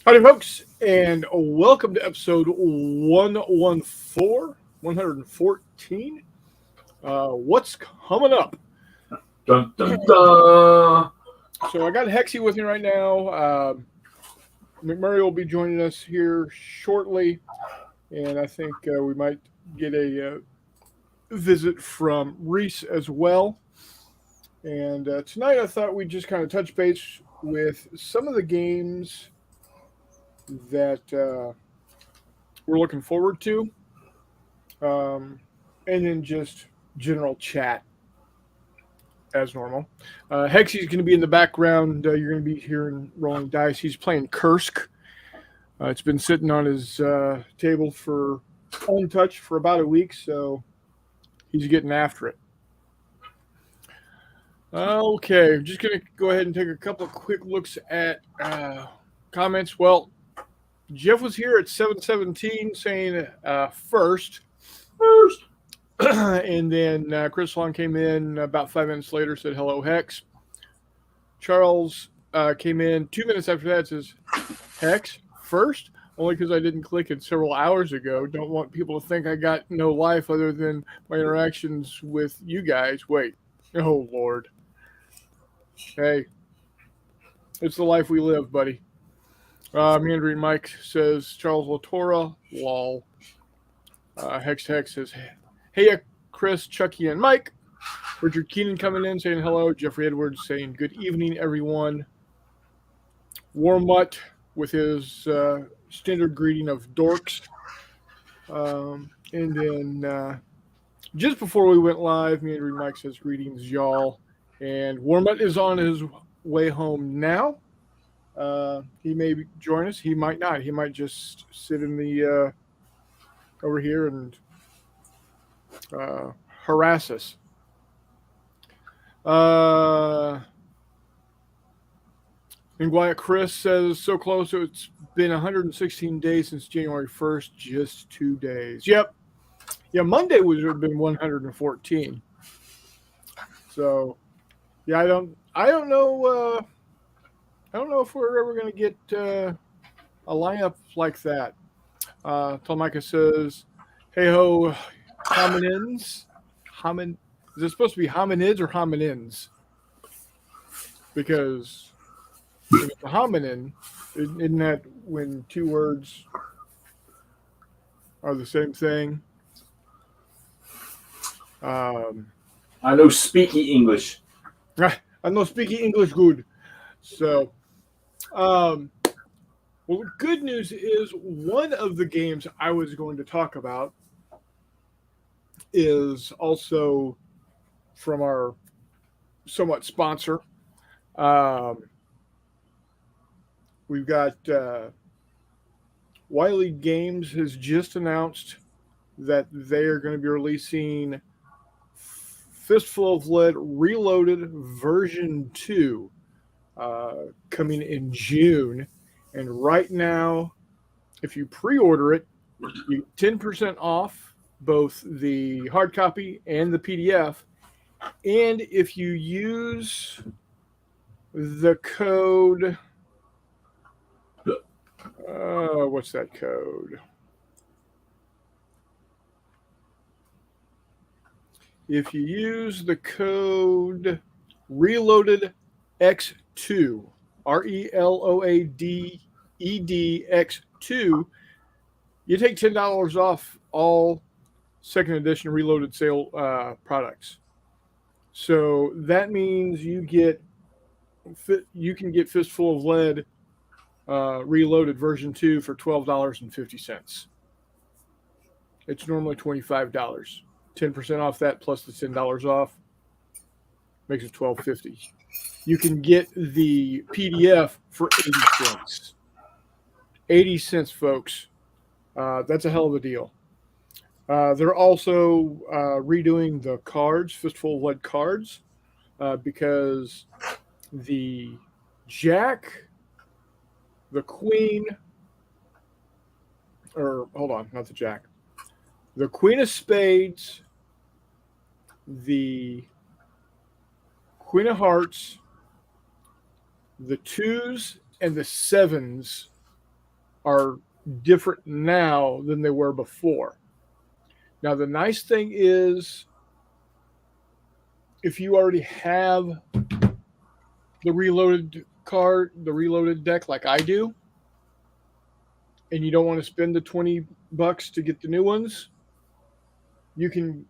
Howdy, folks, and welcome to episode 114, 114. What's coming up? Dun, dun, dun. So, I got Hexy with me right now. McMurray will be joining us here shortly, and I think we might get a visit from Reese as well. And tonight, I thought we'd just kind of touch base with some of the games that we're looking forward to. And then just general chat as normal. Hexy's going to be in the background. You're going to be hearing rolling dice. He's playing Kursk. It's been sitting on his table for untouched for about a week, so he's getting after it. Okay, just going to go ahead and take a couple of quick looks at comments. Well, Jeff was here at 7:17 saying first. And then Chris Long came in about 5 minutes later, said hello, Hex. Charles came in 2 minutes after that, says Hex first, only because I didn't click it several hours ago. Don't want people to think I got no life other than my interactions with you guys. Wait, oh Lord. Hey, it's the life we live, buddy. Meandering Mike says Charles Latora, lol. Hex says, hey, Chris, Chucky, and Mike. Richard Keenan coming in saying hello. Jeffrey Edwards saying good evening, everyone. Warmutt with his standard greeting of dorks. And then just before we went live, Meandering Mike says greetings, y'all. And Warmutt is on his way home now. He may join us. He might not. He might just sit in the over here and harass us. And Wyatt Chris says, so close. So it's been 116 days since January 1st, just 2 days. Yep. Yeah, Monday would have been 114. So, yeah, I don't know. I don't know if we're ever going to get a lineup like that. Talmika says, hey ho, hominins. Is it supposed to be hominids or hominins? Because if it's a hominin, isn't that when two words are the same thing? I know speaky English. I know speaking English good. So, well, the good news is one of the games I was going to talk about is also from our somewhat sponsor. We've got Wiley Games has just announced that they are going to be releasing Fistful of Lead Reloaded version 2 coming in June. And right now, if you pre-order it, you get 10% off both the hard copy and the PDF. And if you use the code, what's that code? If you use the code Reloaded X2, RELOADED X2, you take $10 off all second edition Reloaded sale products. So that means you can get Fistful of Lead Reloaded version 2 for $12.50. It's normally $25. 10% off that plus the $10 off makes it $12.50. You can get the PDF for 80 cents. 80 cents, folks. That's a hell of a deal. They're also redoing the cards, Fistful of Lead cards, because the Jack, the Queen, or hold on, not the Jack. The Queen of Spades, the Queen of Hearts, the twos, and the sevens are different now than they were before. Now, the nice thing is, if you already have the reloaded card, the reloaded deck like I do, and you don't want to spend the $20 to get the new ones, you can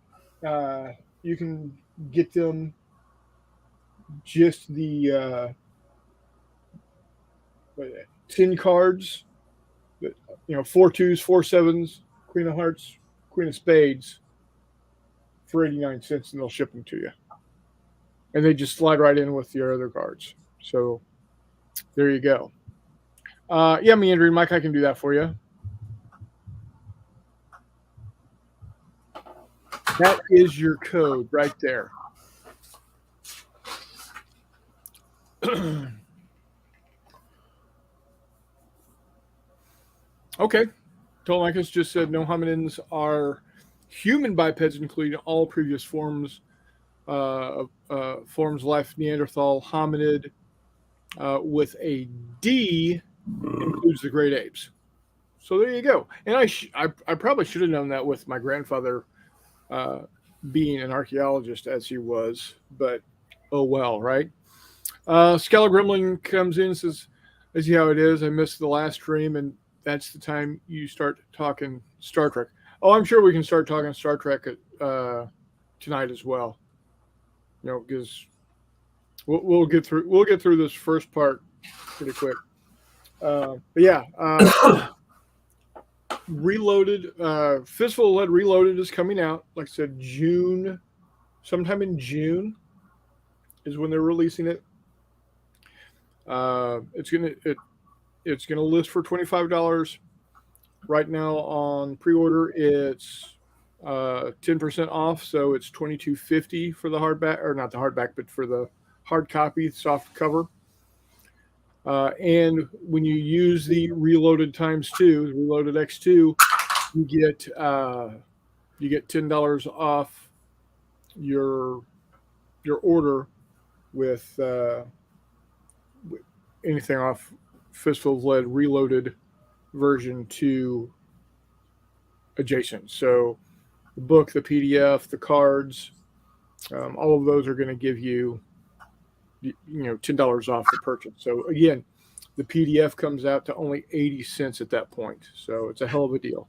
get them just the 10 cards, 4 2s, 4 7s, Queen of Hearts, Queen of Spades for 89 cents, and they'll ship them to you. And they just slide right in with your other cards. So there you go. Yeah, Meandering Mike, I can do that for you. That is your code right there. Okay. Telemachus just said no hominins are human bipeds, including all previous forms life, Neanderthal, hominid, with a D includes the great apes. So there you go. And I probably should have known that with my grandfather being an archaeologist as he was, but oh well, right? Scalar Gremlin comes in and says, I see how it is. I missed the last stream, and that's the time you start talking Star Trek. Oh, I'm sure we can start talking Star Trek tonight as well. Because we'll get through this first part pretty quick. But yeah, Reloaded, Fistful of Lead Reloaded is coming out. Like I said, sometime in June is when they're releasing it. It's gonna list for $25 right now on pre-order. It's 10% off, so it's $22.50 for the hardback, or not the hardback, but for the hard copy, soft cover. And when you use the Reloaded ×2, the Reloaded X2, you get $10 off your order with anything off Fistful of Lead Reloaded version 2 adjacent. So the book, the PDF, the cards, all of those are going to give you $10 off the purchase. So again, the PDF comes out to only 80 cents at that point. So it's a hell of a deal.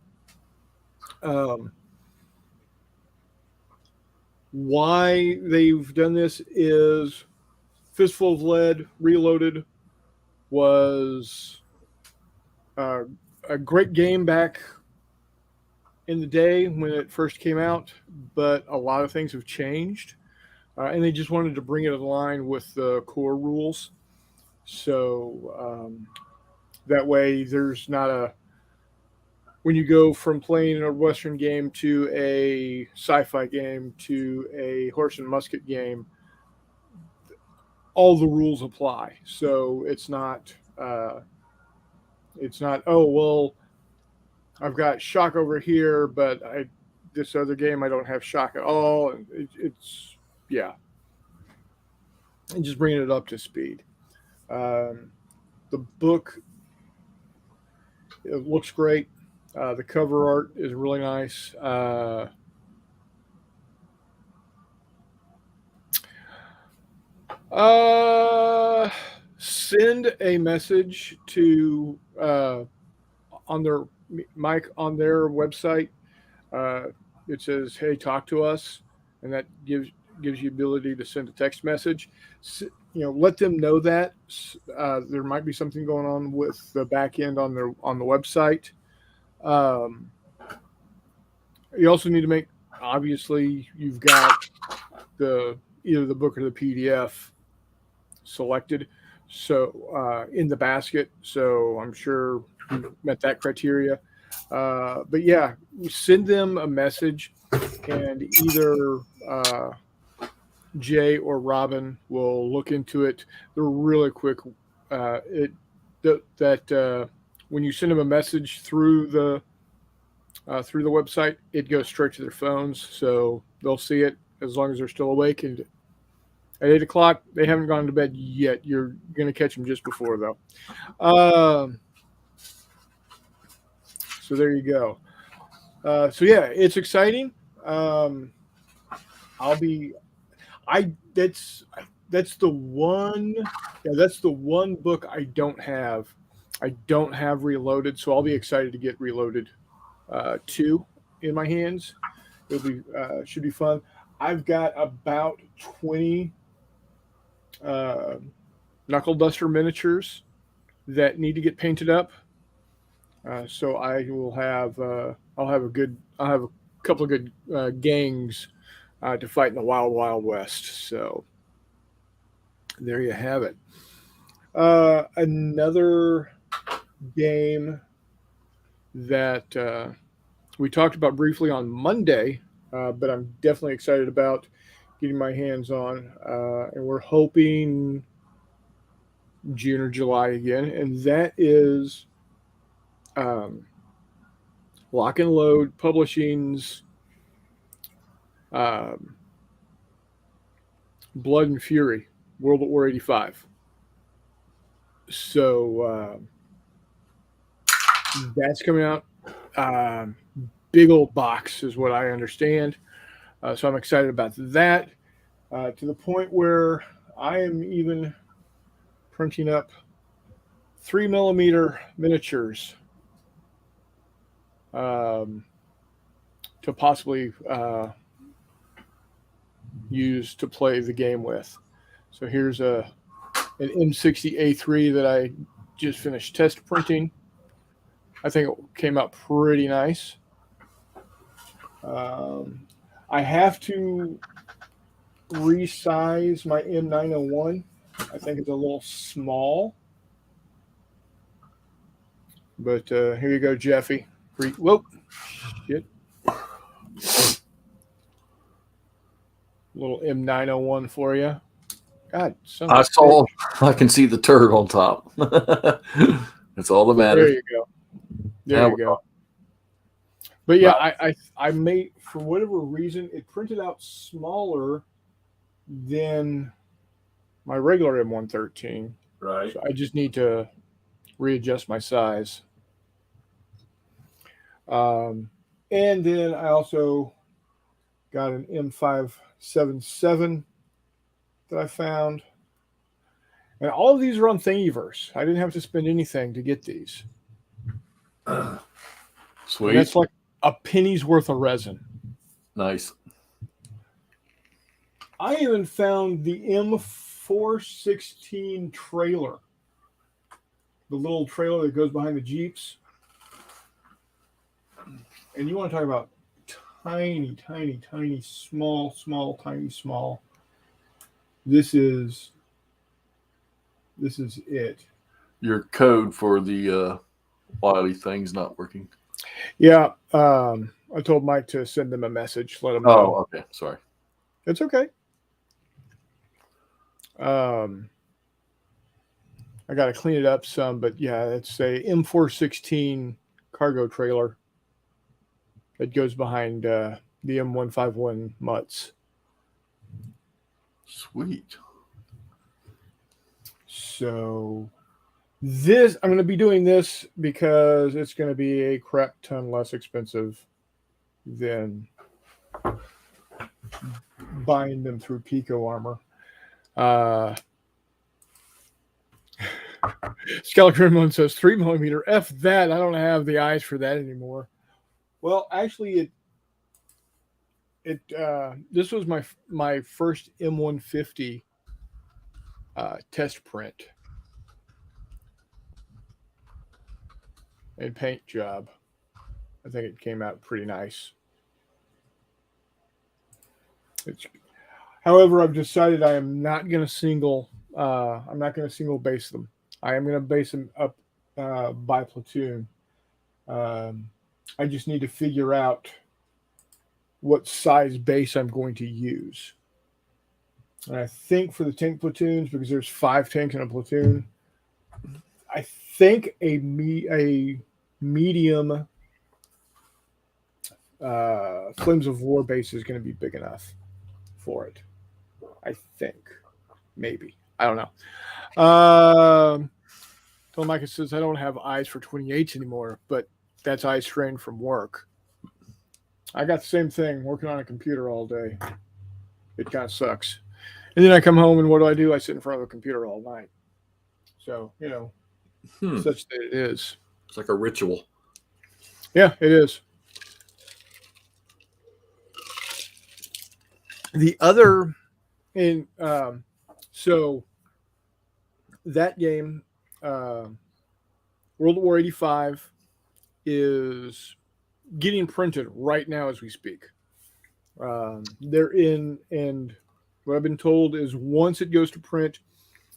Why they've done this is Fistful of Lead Reloaded was a great game back in the day when it first came out, but a lot of things have changed. And they just wanted to bring it in line with the core rules. So that way there's not when you go from playing a Western game to a sci-fi game to a horse and musket game, all the rules apply. So it's not, oh, well, I've got shock over here, but this other game, I don't have shock at all. And yeah. And just bringing it up to speed. The book, it looks great. The cover art is really nice. Send a message to on their website. It says, "Hey, talk to us," and that gives you ability to send a text message. Let them know that there might be something going on with the back end on the website. You also need to make, obviously, you've got either the book or the PDF selected, so in the basket. So I'm sure you met that criteria. But yeah, send them a message, and either Jay or Robin will look into it. They're really quick. When you send them a message through the website, it goes straight to their phones, so they'll see it as long as they're still awake. And at 8 o'clock, they haven't gone to bed yet. You're going to catch them just before, though. So there you go. So yeah, it's exciting. That's the one. Yeah, that's the one book I don't have. I don't have Reloaded, so I'll be excited to get Reloaded 2 in my hands. It'll be should be fun. I've got about 20 uh, Knuckle Duster miniatures that need to get painted up. So I will have I'll have a couple of good gangs to fight in the Wild Wild West. So there you have it. Another game that we talked about briefly on Monday, but I'm definitely excited about getting my hands on, and we're hoping June or July again, and that is Lock and Load Publishing's um, Blood and Fury, World at War 85. So that's coming out. Big old box is what I understand. So I'm excited about that, to the point where I am even printing up 3mm miniatures to possibly use to play the game with. So here's an M60A3 that I just finished test printing. I think it came out pretty nice. I have to resize my M901. I think it's a little small. But here you go, Jeffy. Whoa, shit. Little M901 for you. God, I can see the turd on top. That's all that matters. There you go. There you go. But yeah, wow. I made, for whatever reason, it printed out smaller than my regular M113. Right. So I just need to readjust my size. And then I also got an M577 that I found. And all of these are on Thingiverse. I didn't have to spend anything to get these. Sweet. And that's like a penny's worth of resin. Nice. I even found the M416 trailer. The little trailer that goes behind the Jeeps. And you want to talk about tiny, tiny, tiny, small. This is it. Your code for the Wiley thing's not working. Yeah, I told Mike to send them a message, let them know. Oh, okay. Sorry. It's okay. I got to clean it up some, but yeah, it's a M416 cargo trailer that goes behind the M151 Mutts. Sweet. So this, I'm going to be doing this because it's going to be a crap ton less expensive than buying them through Pico Armor. Scalicrimon says 3mm. F that. I don't have the eyes for that anymore. Well, actually, this was my first M150 test print and paint job. I think it came out pretty nice. However, I've decided I am not going to single. I'm not going to single base them. I am going to base them up by platoon. I just need to figure out what size base I'm going to use. And I think for the tank platoons, because there's 5 tanks in a platoon, I think a medium Flames of War base is going to be big enough for it. I think. Maybe. I don't know. Micah says, I don't have eyes for 28s anymore, but that's eye strain from work. I got the same thing, working on a computer all day. It kind of sucks. And then I come home, and what do? I sit in front of a computer all night. So, such that it is. It's like a ritual. Yeah, it is. The other, and so that game, World at War 85, is getting printed right now as we speak. They're in, and what I've been told is once it goes to print,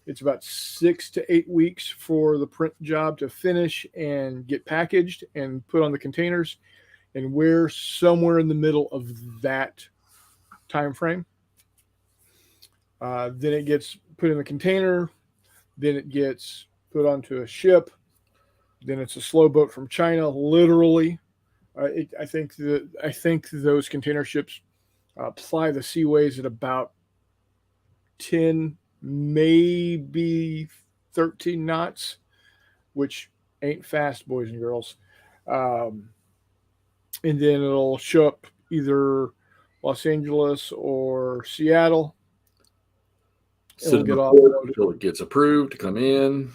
it's about 6 to 8 weeks for the print job to finish and get packaged and put on the containers. And we're somewhere in the middle of that time frame. Then it gets put in the container. Then it gets put onto a ship. Then it's a slow boat from China, literally. I think those container ships ply the seaways at about 10, maybe 13 knots, which ain't fast, boys and girls. And then it'll show up either Los Angeles or Seattle. It'll get off until it gets approved to come in.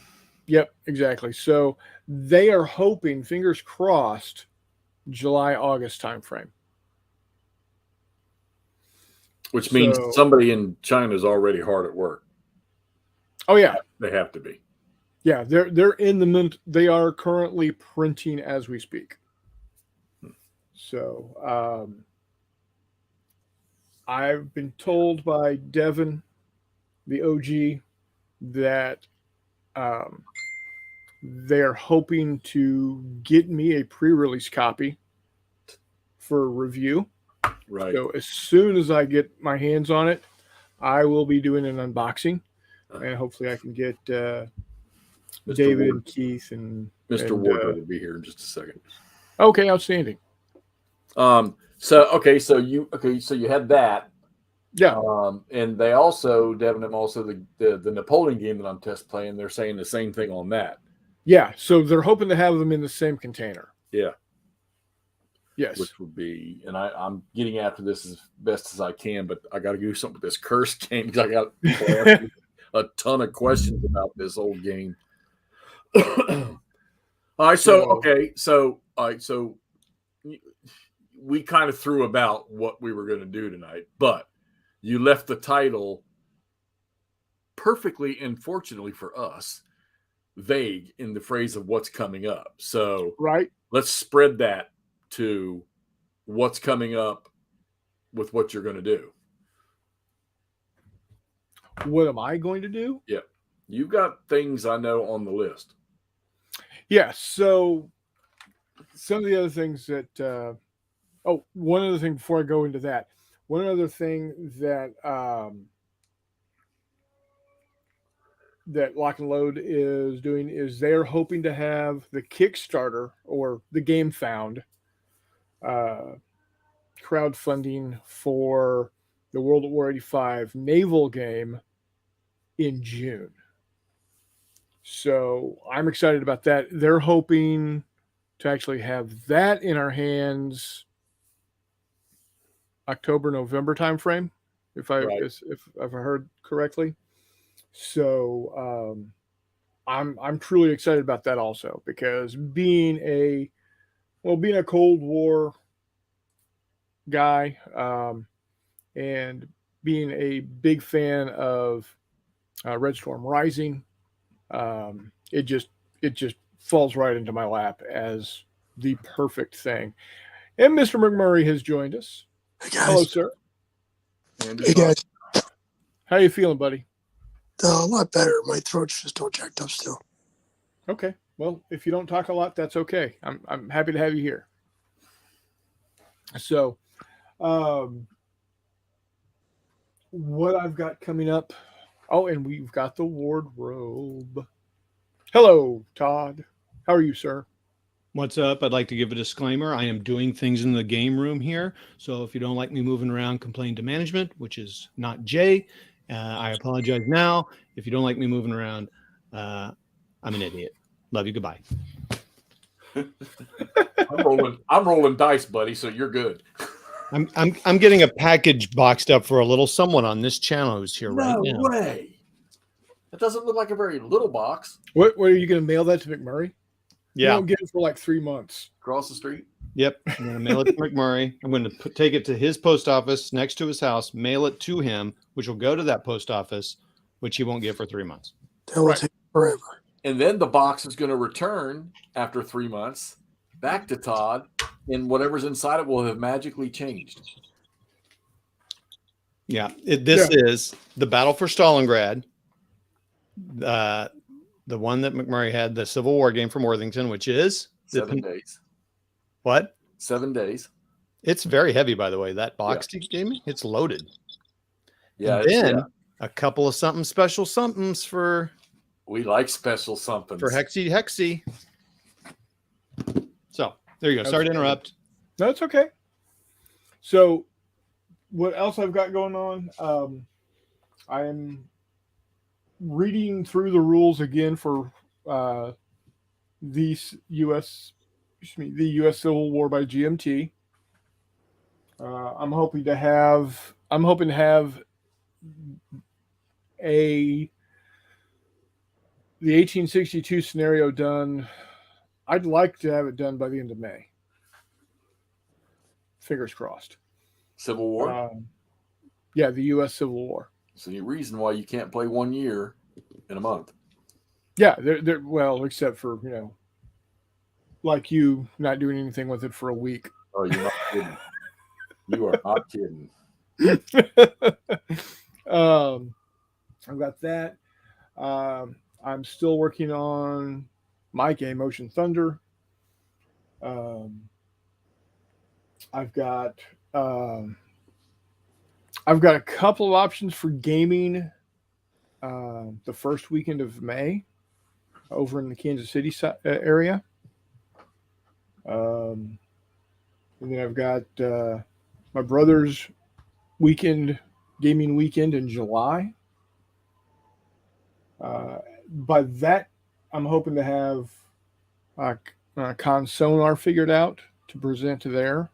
Yep, exactly. So they are hoping, fingers crossed, July, August timeframe. Which means somebody in China is already hard at work. Oh yeah, they have to be. Yeah, they're in the mint. They are currently printing as we speak. So I've been told by Devin, the OG, that they're hoping to get me a pre-release copy for review. Right. So as soon as I get my hands on it, I will be doing an unboxing, and hopefully I can get David and Keith and Mr. Ward will be here in just a second. Okay, outstanding. So you had that. Yeah. And they also, Devin, and also the Napoleon game that I'm test playing, they're saying the same thing on that. Yeah. So they're hoping to have them in the same container. Yeah. Yes. Which would be, and I'm getting after this as best as I can, but I got to do something with this curse game because I got people asking a ton of questions about this old game. All right. So we kind of threw about what we were going to do tonight, but you left the title perfectly, and fortunately for us, vague in the phrase of what's coming up. So let's spread that to what's coming up with what you're going to do. What am I going to do? Yeah. You've got things I know on the list. Yeah. So some of the other things that, one other thing before I go into that, one other thing that, that Lock and Load is doing is they're hoping to have the Kickstarter or the Game Found crowdfunding for the World at War 85 naval game in June. So I'm excited about that. They're hoping to actually have that in our hands October, November timeframe, if I've heard correctly. So I'm truly excited about that also, because being a Cold War guy and being a big fan of Red Storm Rising, it just falls right into my lap as the perfect thing. And Mr. McMurray has joined us. Hey guys. Hello, sir. Hey guys. How you feeling, buddy? A lot better. My throat's just all jacked up still. Okay. Well, if you don't talk a lot, that's okay. I'm happy to have you here. So, what I've got coming up. Oh, and we've got the wardrobe. Hello, Todd. How are you, sir? What's up? I'd like to give a disclaimer. I am doing things in the game room here. So if you don't like me moving around, complain to management, which is not Jay. I apologize now. If you don't like me moving around, I'm an idiot. Love you. Goodbye. I'm rolling dice, buddy. So you're good. I'm getting a package boxed up for a little someone on this channel who's here right No now. way. That doesn't look like a very little box. What are you going to mail that to McMurray? You Yeah. won't get it for like 3 months. Across the street. Yep. I'm going to mail it to McMurray. I'm going to take it to his post office next to his house, mail it to him, which will go to that post office, which he won't get for 3 months. That will Right. take forever. And then the box is going to return after 3 months back to Todd, and whatever's inside it will have magically changed. Yeah. This is the Battle for Stalingrad. The one that McMurray had, the Civil War game from Worthington, which is 7 days. What? 7 days. It's very heavy, by the way. That box you gave me, it's loaded. Yeah. And then a couple of special somethings for we like special somethings. Hexy. So there you go. Sorry to interrupt. No, it's okay. So, what else I've got going on? I am reading through the rules again for the U.S. Civil War by GMT. I'm hoping to have the 1862 scenario done. I'd like to have it done by the end of May. Fingers crossed. Civil War. Yeah, the U.S. Civil War. So the reason why you can't play 1 year in a month. Yeah, they're well, except for like you not doing anything with it for a week. Oh, you're not kidding. You are not kidding. I've got that. I'm still working on my game, Ocean Thunder. I've got a couple of options for gaming the first weekend of May over in the Kansas City area. And then I've got my brother's gaming weekend in July. By that, I'm hoping to have Con Sonar figured out to present there.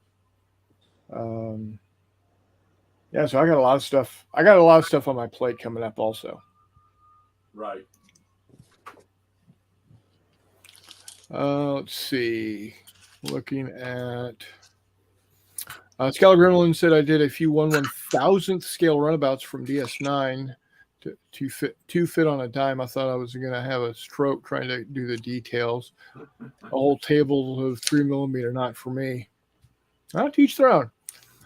Yeah, so I got a lot of stuff. I got a lot of stuff on my plate coming up also. Right. Let's see. Looking at Scalar Gremlin said I did a few 1/1000th scale runabouts from DS9 to fit on a dime. I thought I was going to have a stroke trying to do the details. A whole table of 3mm, not for me. I'll teach their own.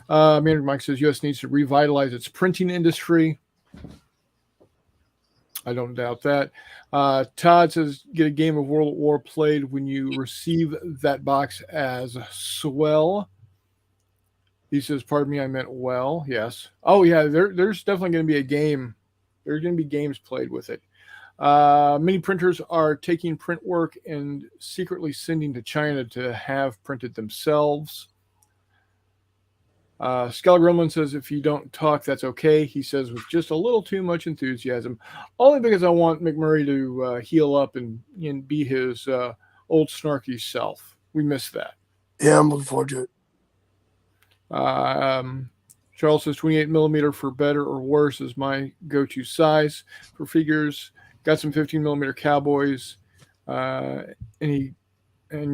Mandarin Mike says U.S. needs to revitalize its printing industry. I don't doubt that. Todd says get a game of World at War played when you receive that box as swell. He says, pardon me, I meant well. Yes. Oh, yeah, there's definitely going to be a game. There's going to be games played with it. Many printers are taking print work and secretly sending to China to have printed themselves. Scal Gremlin says, if you don't talk, that's okay. He says, with just a little too much enthusiasm. Only because I want McMurray to heal up and be his old snarky self. We miss that. Yeah, I'm looking forward to it. Charles says 28mm for better or worse is my go-to size for figures. Got some 15mm Cowboys, and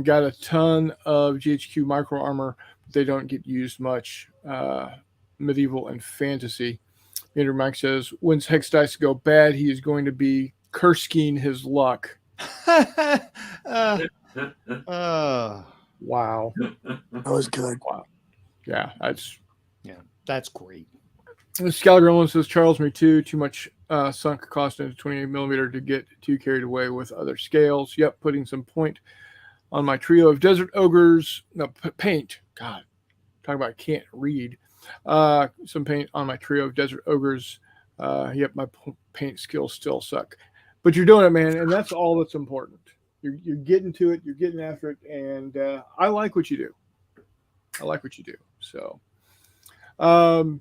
got a ton of GHQ micro armor. But they don't get used much. Medieval and fantasy. Andrew Mike says, when's Hex Dice go bad, he is going to be Kurskiing his luck. Wow. That was good. Wow. Yeah, that's great. Scalagrillon says, Charles, me too. Too much sunk cost into 28mm to get too carried away with other scales. Yep, putting some point on my trio of Desert Ogres. No, paint. God, talk about can't read. Some paint on my trio of Desert Ogres. Yep, my paint skills still suck. But you're doing it, man, and that's all that's important. You're getting to it. You're getting after it, and I like what you do. I like what you do. So, Todd,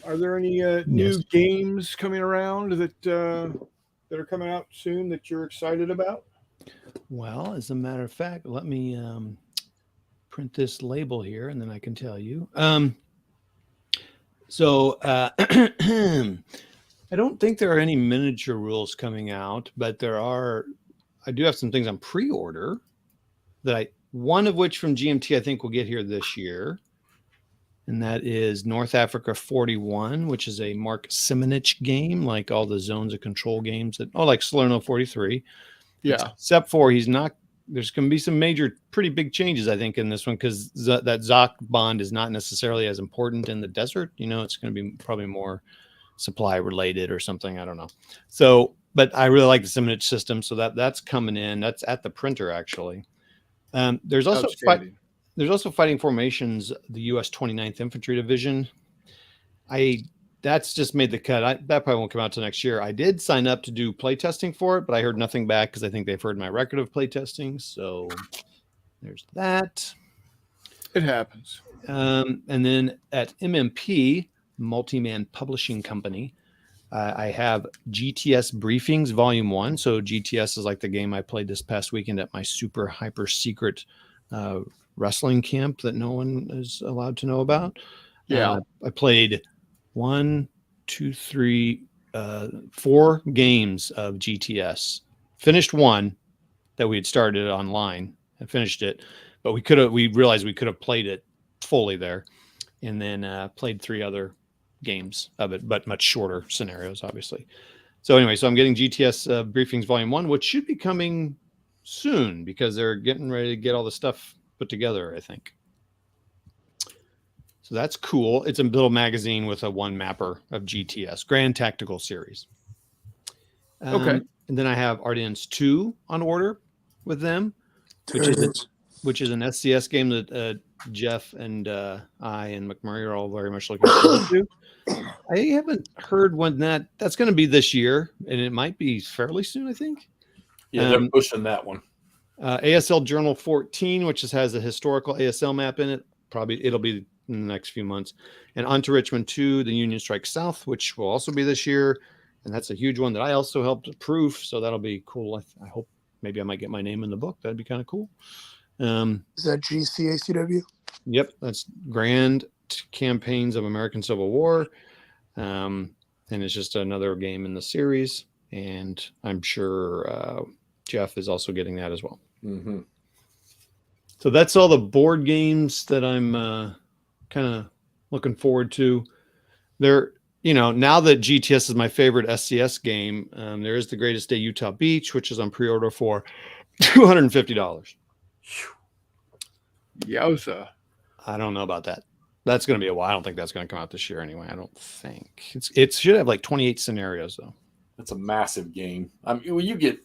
are there any new games coming around that are coming out soon that you're excited about? Well, as a matter of fact, let me print this label here, and then I can tell you. I don't think there are any miniature rules coming out, but there are. I do have some things on pre-order one of which from GMT I think will get here this year, and that is North Africa 41, which is a Mark Simonich game, like all the Zones of Control games like Salerno 43. Yeah. Except for he's not. There's going to be some major, pretty big changes, I think, in this one because that Zoc bond is not necessarily as important in the desert. It's going to be probably more supply related or something. I don't know. So, but I really like the Simonich system, so that's coming in. That's at the printer actually. There's also Fighting Formations, the U.S. 29th Infantry Division. That's just made the cut. That probably won't come out till next year. I did sign up to do playtesting for it, but I heard nothing back because I think they've heard my record of playtesting. So there's that. It happens. And then at MMP, Multi-Man Publishing Company, I have GTS Briefings Volume 1. So GTS is like the game I played this past weekend at my super hyper secret wrestling camp that no one is allowed to know about. Yeah. I played 4 games of GTS. Finished one that we had started online and finished it, but we realized we could have played it fully there, and then played 3 other games of it, but much shorter scenarios, obviously. So anyway, I'm getting GTS Briefings Volume 1, which should be coming soon because they're getting ready to get all the stuff put together, I think. So that's cool. It's a little magazine with a one mapper of GTS, Grand Tactical Series. Okay. And then I have Ardennes 2 on order with them, which is an SCS game that Jeff and I and McMurray are all very much looking forward to. I haven't heard when that's going to be this year, and it might be fairly soon, I think. Yeah, they're pushing that one. ASL Journal 14, which has a historical ASL map in it. Probably it'll be in the next few months. And On to Richmond 2, the Union Strike South, which will also be this year. And that's a huge one that I also helped proof. So that'll be cool. I hope maybe I might get my name in the book. That'd be kind of cool. Is that GCACW? Yep. That's Grand Campaigns of American Civil War. And it's just another game in the series. And I'm sure Jeff is also getting that as well. Mm-hmm. So that's all the board games that I'm kind of looking forward to. Now that GTS is my favorite SCS game, there is The Greatest Day Utah Beach, which is on pre-order for $250. Yowza. I don't know about that. That's going to be a while. I don't think that's going to come out this year anyway. I don't think it should have like 28 scenarios though. That's a massive game. I mean, if you get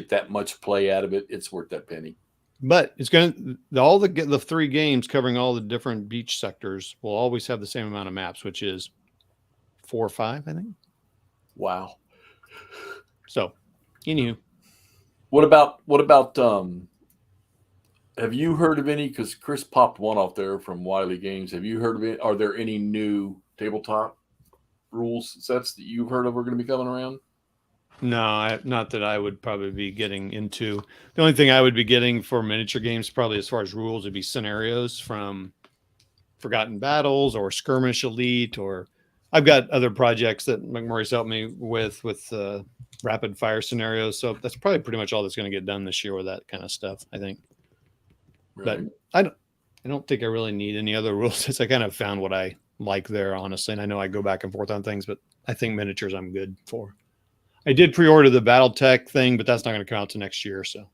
that much play out of it, it's worth that penny. But it's going to all the 3 games covering all the different beach sectors will always have the same amount of maps, which is 4 or 5, I think. Wow. So, anywho, what about have you heard of any? Because Chris popped one off there from Wiley Games. Have you heard of it? Are there any new tabletop rules sets that you've heard of are going to be coming around? No, not that I would probably be getting into. The only thing I would be getting for miniature games, probably as far as rules, would be scenarios from Forgotten Battles or Skirmish Elite, or I've got other projects that McMurray's helped me with rapid fire scenarios. So that's probably pretty much all that's going to get done this year with that kind of stuff, I think. Really? But I don't think I really need any other rules since I kind of found what I like there, honestly. And I know I go back and forth on things, but I think miniatures I'm good for. I did pre-order the BattleTech thing, but that's not going to come out to next year. So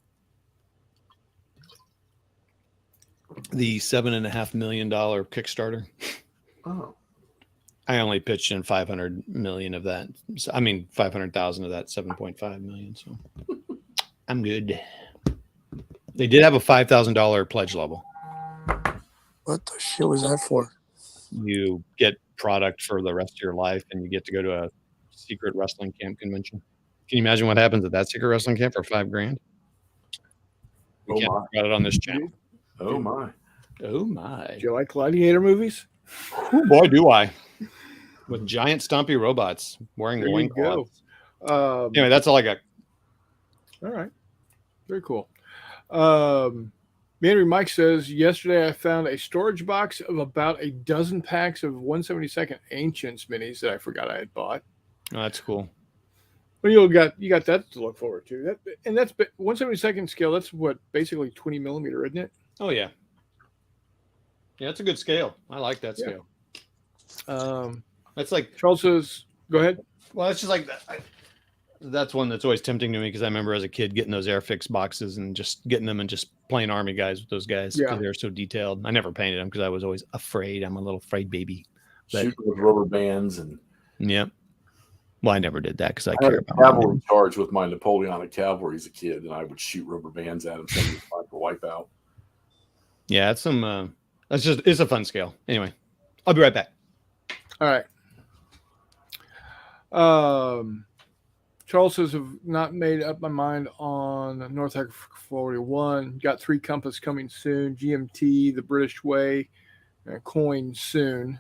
the $7.5 million Kickstarter. Oh, I only pitched in 500 million of that. I mean, 500,000 of that 7.5 million. So I'm good. They did have a $5,000 pledge level. What the shit was that for? You get product for the rest of your life, and you get to go to a secret wrestling camp convention. Can you imagine what happens at that secret wrestling camp for $5,000? We can't talk about it on this channel. Oh my! Oh my! Do you like gladiator movies? Oh boy, do I! With giant stompy robots wearing There you go. loincloths. Anyway, that's all I got. All right. Very cool. Mandarin Mike says, yesterday I found a storage box of about a dozen packs of 172nd Ancients minis that I forgot I had bought. Oh, that's cool. Well, you got that to look forward to. That's 172nd scale. That's what, basically 20 millimeter, isn't it? Oh yeah. Yeah, it's a good scale. I like that Yeah. scale. That's like, Charles says, go ahead. well, it's just like that. That's one that's always tempting to me because I remember as a kid getting those Airfix boxes and just getting them and just playing Army guys with those guys because Yeah. they're so detailed. I never painted them because I was always afraid. I'm a little afraid baby. But- Shooting with rubber bands, and Yep. Well, I never did that because I I had care a about my cavalry charge with my Napoleonic cavalry as a kid, and I would shoot rubber bands at them, send them to wipe out. Yeah, it's some. It's a fun scale. Anyway, I'll be right back. All right. Charles says, have not made up my mind on North Africa 41. Got 3 Compass coming soon. GMT, the British Way, and coin soon.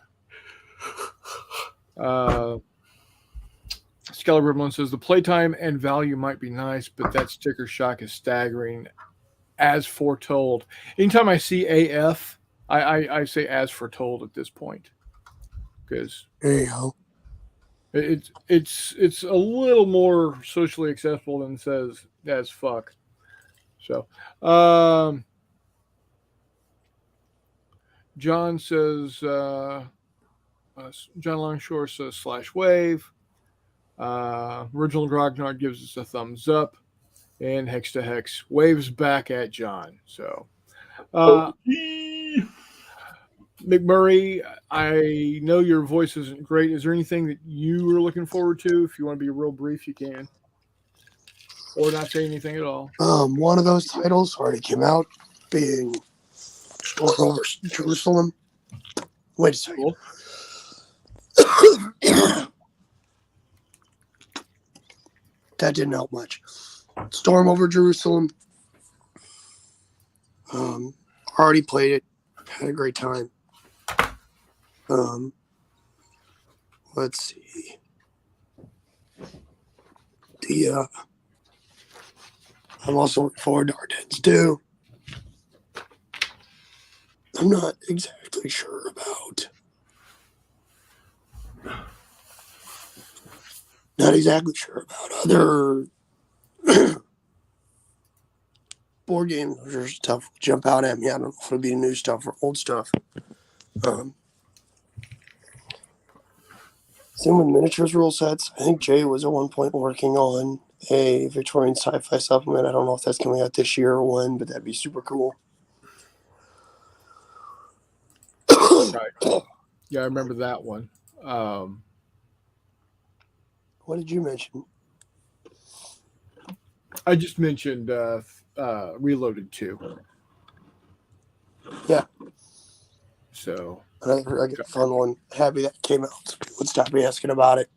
Excalibur One says, the playtime and value might be nice, but that sticker shock is staggering, as foretold. Anytime I see AF, I say as foretold at this point, because There you go. it's a little more socially acceptable than says as fuck. So, John says, John Longshore says /wave. Original Grognard gives us a thumbs up, and Hex to Hex waves back at John. So, McMurray, I know your voice isn't great. Is there anything that you are looking forward to? If you want to be real brief, you can, or not say anything at all. One of those titles already came out, being Storm over Jerusalem. Wait a second. Cool. That didn't help much. Storm over Jerusalem. Already played it. Had a great time. Let's see. I'm also looking forward to Ardennes too. I'm not exactly sure about. Not exactly sure about other board games, which are stuff will jump out at me. I don't know if it'll be new stuff or old stuff. Same with miniatures rule sets. I think Jay was at one point working on a Victorian sci-fi supplement. I don't know if that's coming out this year or when, but that'd be super cool. Right. Yeah, I remember that one. What did you mention? I just mentioned Reloaded 2. Yeah. So I get a fun one. Happy that came out. So people would stop me asking about it.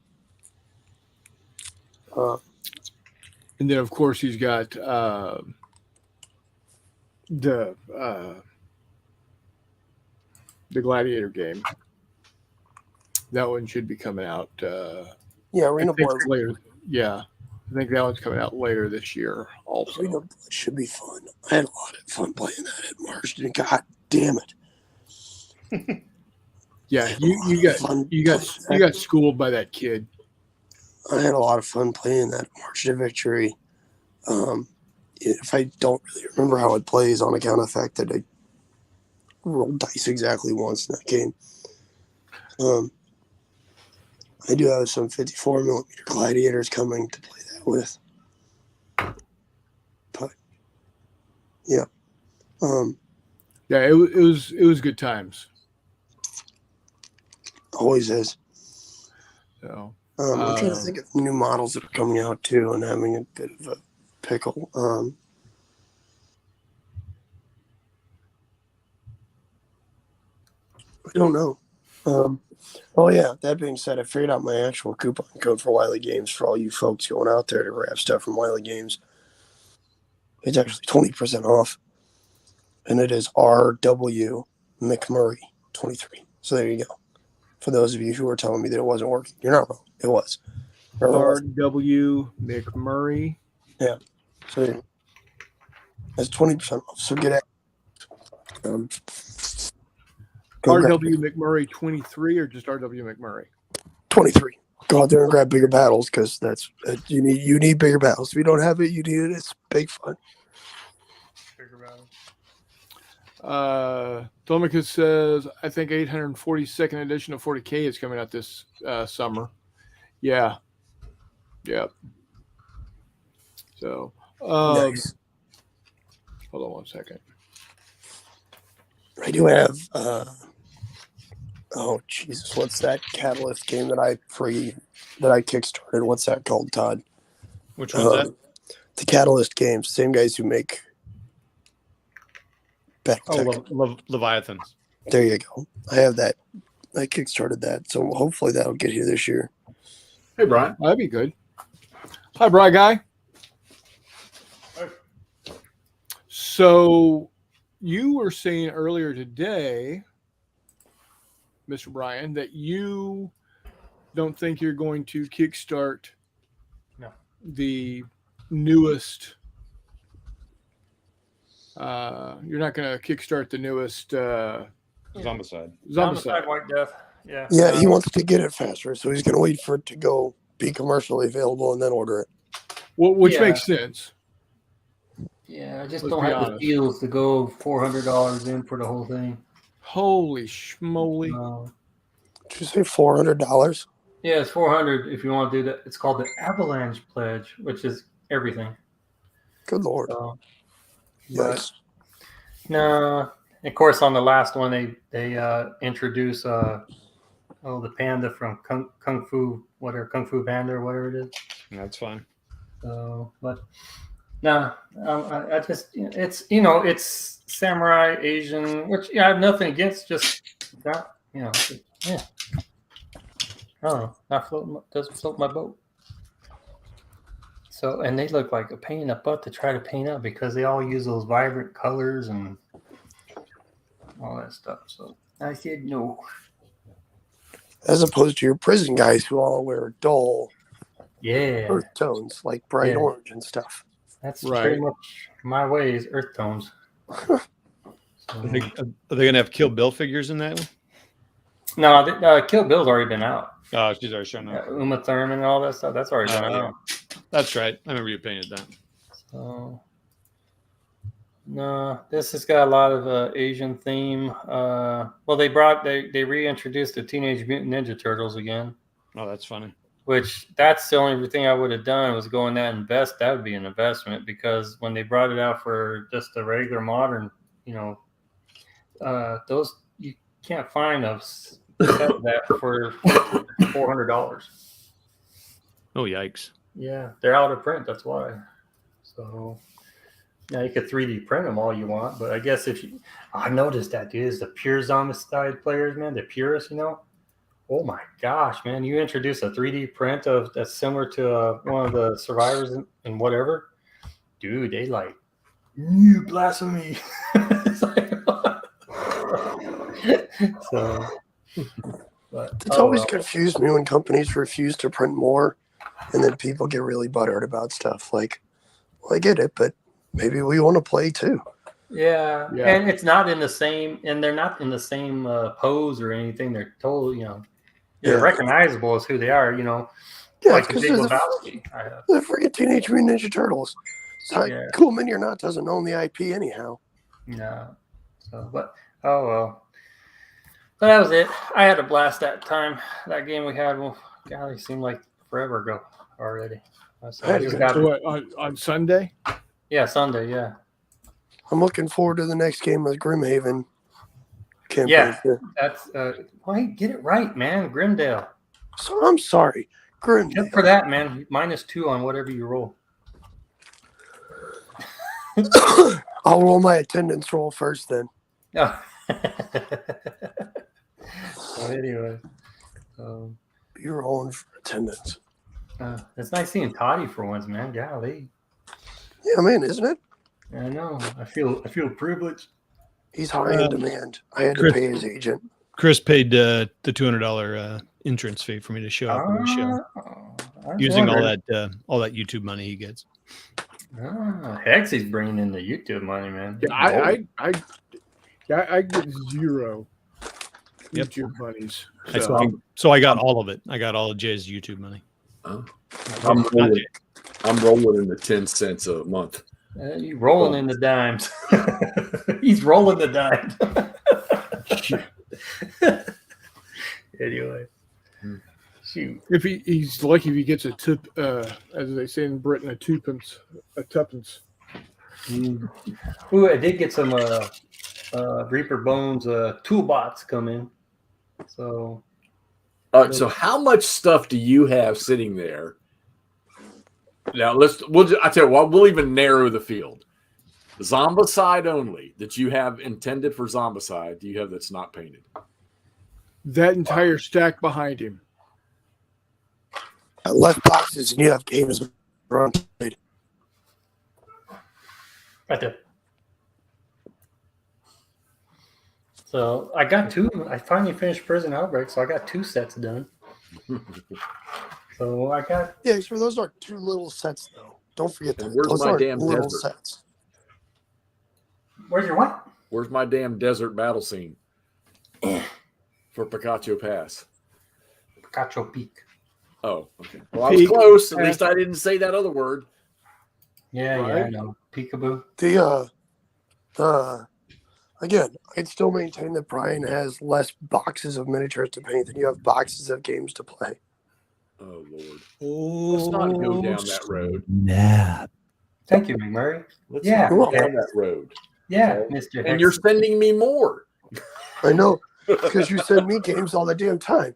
and then of course he's got the Gladiator game. That one should be coming out. Yeah, I Arena think Board. later. Yeah, I think that one's coming out later this year. Also, Arena Board should be fun. I had a lot of fun playing that at Marston. God damn it! yeah, you got schooled by that kid. I had a lot of fun playing that March to Victory. If I don't really remember how it plays on account of the fact that I rolled dice exactly once in that game. I do have some 54 millimeter Gladiators coming to play that with. But yeah. Yeah, it was good times. Always is. So I'm trying to think of new models that are coming out too and having a bit of a pickle. I don't know. Oh yeah, that being said, I figured out my actual coupon code for Wiley Games for all you folks going out there to grab stuff from Wiley Games. It's actually 20% off. And it is RW McMurray 23. So there you go. For those of you who were telling me that it wasn't working, you're not wrong. It was. R.W. McMurray. Yeah. So that's 20% off. So get it. Go grab RW McMurray 23 or just RW McMurray? 23. Go out there and grab bigger battles because that's you need bigger battles. If you don't have it, you need it. It's big fun. Telemachus says, I think 842nd edition of 40K is coming out this summer. Yeah. Yep. So, Nice. hold on one second. I do have. Oh Jesus! What's that Catalyst game that I kickstarted? What's that called, Todd? Which one's that? The Catalyst games. Same guys who make. Oh, Leviathans. There you go. I have that. I kickstarted that, so hopefully that'll get here this year. Hey, Brian. That'd be good. Hi, Bri Guy. So you were saying earlier today, Mr. Brian, that you don't think you're going to kickstart the newest. You're not going to kickstart the newest Zombicide. Zombicide. White Death. Yeah. Yeah, he wants to get it faster, so he's going to wait for it to go be commercially available and then order it. Well, which Yeah. makes sense. Yeah, I just Let's don't be have the honest. feels to go $400 in for the whole thing. Holy schmoly. Did you say $400? Yeah, it's 400 if you want to do that. It's called the Avalanche Pledge, which is everything. Good Lord. So, Yes. no, of course, on the last one they introduce the panda from Kung Fu Panda or whatever it is. That's fine. So, but no, I just it's samurai Asian, which I have nothing against. Just that yeah. I don't know. Doesn't float my boat. So, and they look like a pain in the butt to try to paint up because they all use those vibrant colors and all that stuff. So I said no. As opposed to your prison guys who all wear dull Yeah, earth tones like bright Yeah. orange and stuff. that's Right. pretty much my way is earth tones. Are they going to have Kill Bill figures in that one? No, Kill Bill's already been out. Oh, she's already shown up. Uma Thurman and all that stuff. That's already been Oh, out. That's right. I remember you painted that. So, no, this has got a lot of Asian theme. Well, they reintroduced the Teenage Mutant Ninja Turtles again, Oh, that's funny. which that's the only thing I would have done was go in that and invest. That would be an investment because when they brought it out for just the regular modern, those you can't find those that for $400. Oh, yikes. Yeah, they're out of print. That's why. So, yeah, you could 3D print them all you want, but I guess I noticed that, dude, is the pure Zombicide players, man, the purists, Oh my gosh, man! You introduce a 3D print of that's similar to one of the survivors in whatever, dude. They like, you blasphemy. It's like, so, but It's always confused me when companies refuse to print more and then people get really butthurt about stuff. Like, well, I get it, but maybe we want to play too. Yeah, Yeah. and it's not in the same, and they're not in the same pose or anything. They're totally, they're Yeah. recognizable as who they are. Yeah, Like the because Big they're Lebowski. the freaking Teenage Mutant Ninja Turtles. So Yeah. Cool Mini or Not doesn't own the IP anyhow. No, so but oh well. But that was it. I had a blast that time. That game we had, well, golly, seemed like forever ago already. So I just got, So what, on Sunday? yeah, Sunday, yeah. I'm looking forward to the next game with Grimhaven campaign. Yeah. here. That's wait, get it right, man. Grimdale. So I'm sorry, Grimdale. Just for that, man. -2 on whatever you roll. I'll roll my attendance roll first then. No. So anyway, You're rolling for attendance. it's nice seeing Toddy for once, man. Golly, Yeah, man, isn't it? I know. I feel privileged. He's high in demand. I had to Chris- pay his agent. Chris paid the $200 entrance fee for me to show up on the show, I was using wondering. all that YouTube money he gets. Hex is bringing in the YouTube money, man. Yeah, I get 0 Yep. YouTube monies. So I got all of it. I got all of Jay's YouTube money. Oh. Not Jay. I'm rolling in the 10 cents a month. You rolling in the dimes. He's rolling the dimes. Anyway, shoot. If he's lucky if he gets a tip, as they say in Britain, a tuppence. Ooh, I did get some Reaper Bones toolbots come in. So So how much stuff do you have sitting there? Now I tell you what, we'll even narrow the field. Zombicide only that you have intended for Zombicide, do you have that's not painted? That entire stack behind him. I left boxes and you have games run played. right there. So I got 2. I finally finished Prison Outbreak, so I got 2 sets done. So I got. Yeah, so those are 2 little sets though. Don't forget that. Where's Those my aren't damn little desert? sets. Where's your what? Where's my damn desert battle scene for Picacho Pass? Picacho Peak. Oh, okay. Well, I was close. At least I didn't say that other word. Yeah, Right. yeah, I know. Peekaboo. Again, I'd still maintain that Brian has less boxes of miniatures to paint than you have boxes of games to play. Oh Lord. Let's not go down that road. Nah. Thank you, McMurray. Let's Yeah. not go down that road. Yeah, Okay. Mr. And Hex. you're sending me more. I know, because you send me games all the damn time.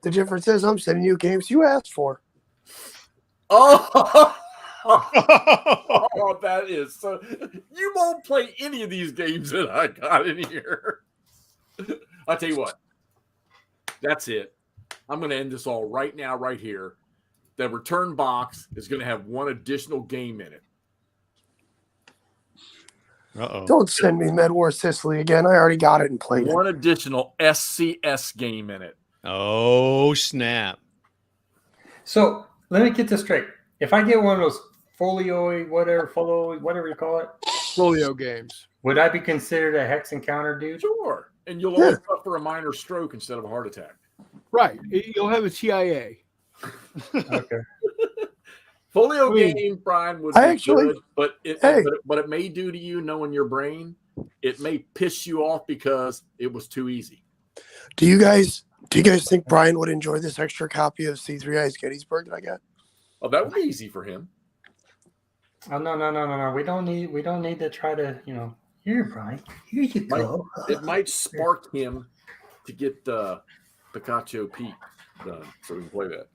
The difference is I'm sending you games you asked for. Oh, that is so. You won't play any of these games that I got in here. I'll tell you what. That's it. I'm going to end this all right now, right here. The return box is going to have 1 additional game in it. Uh-oh. Don't send me Med War Sicily again. I already got it and played it. 1 additional SCS game in it. Oh, snap. So let me get this straight. If I get one of those folio, whatever you call it, Folio games. would I be considered a Hex Encounter dude? Sure. And you'll always suffer a minor stroke instead of a heart attack. Right. You'll have a TIA. Okay. Folio I mean, game, Brian, would be I actually- good, but it may do to you, knowing your brain, it may piss you off because it was too easy. Do you guys think Brian would enjoy this extra copy of C3I's Gettysburg that I got? Oh, that would be easy for him. Oh no. We don't need to try to, here, Brian. Here you go. It might spark him to get Picacho Peak done so we can play that.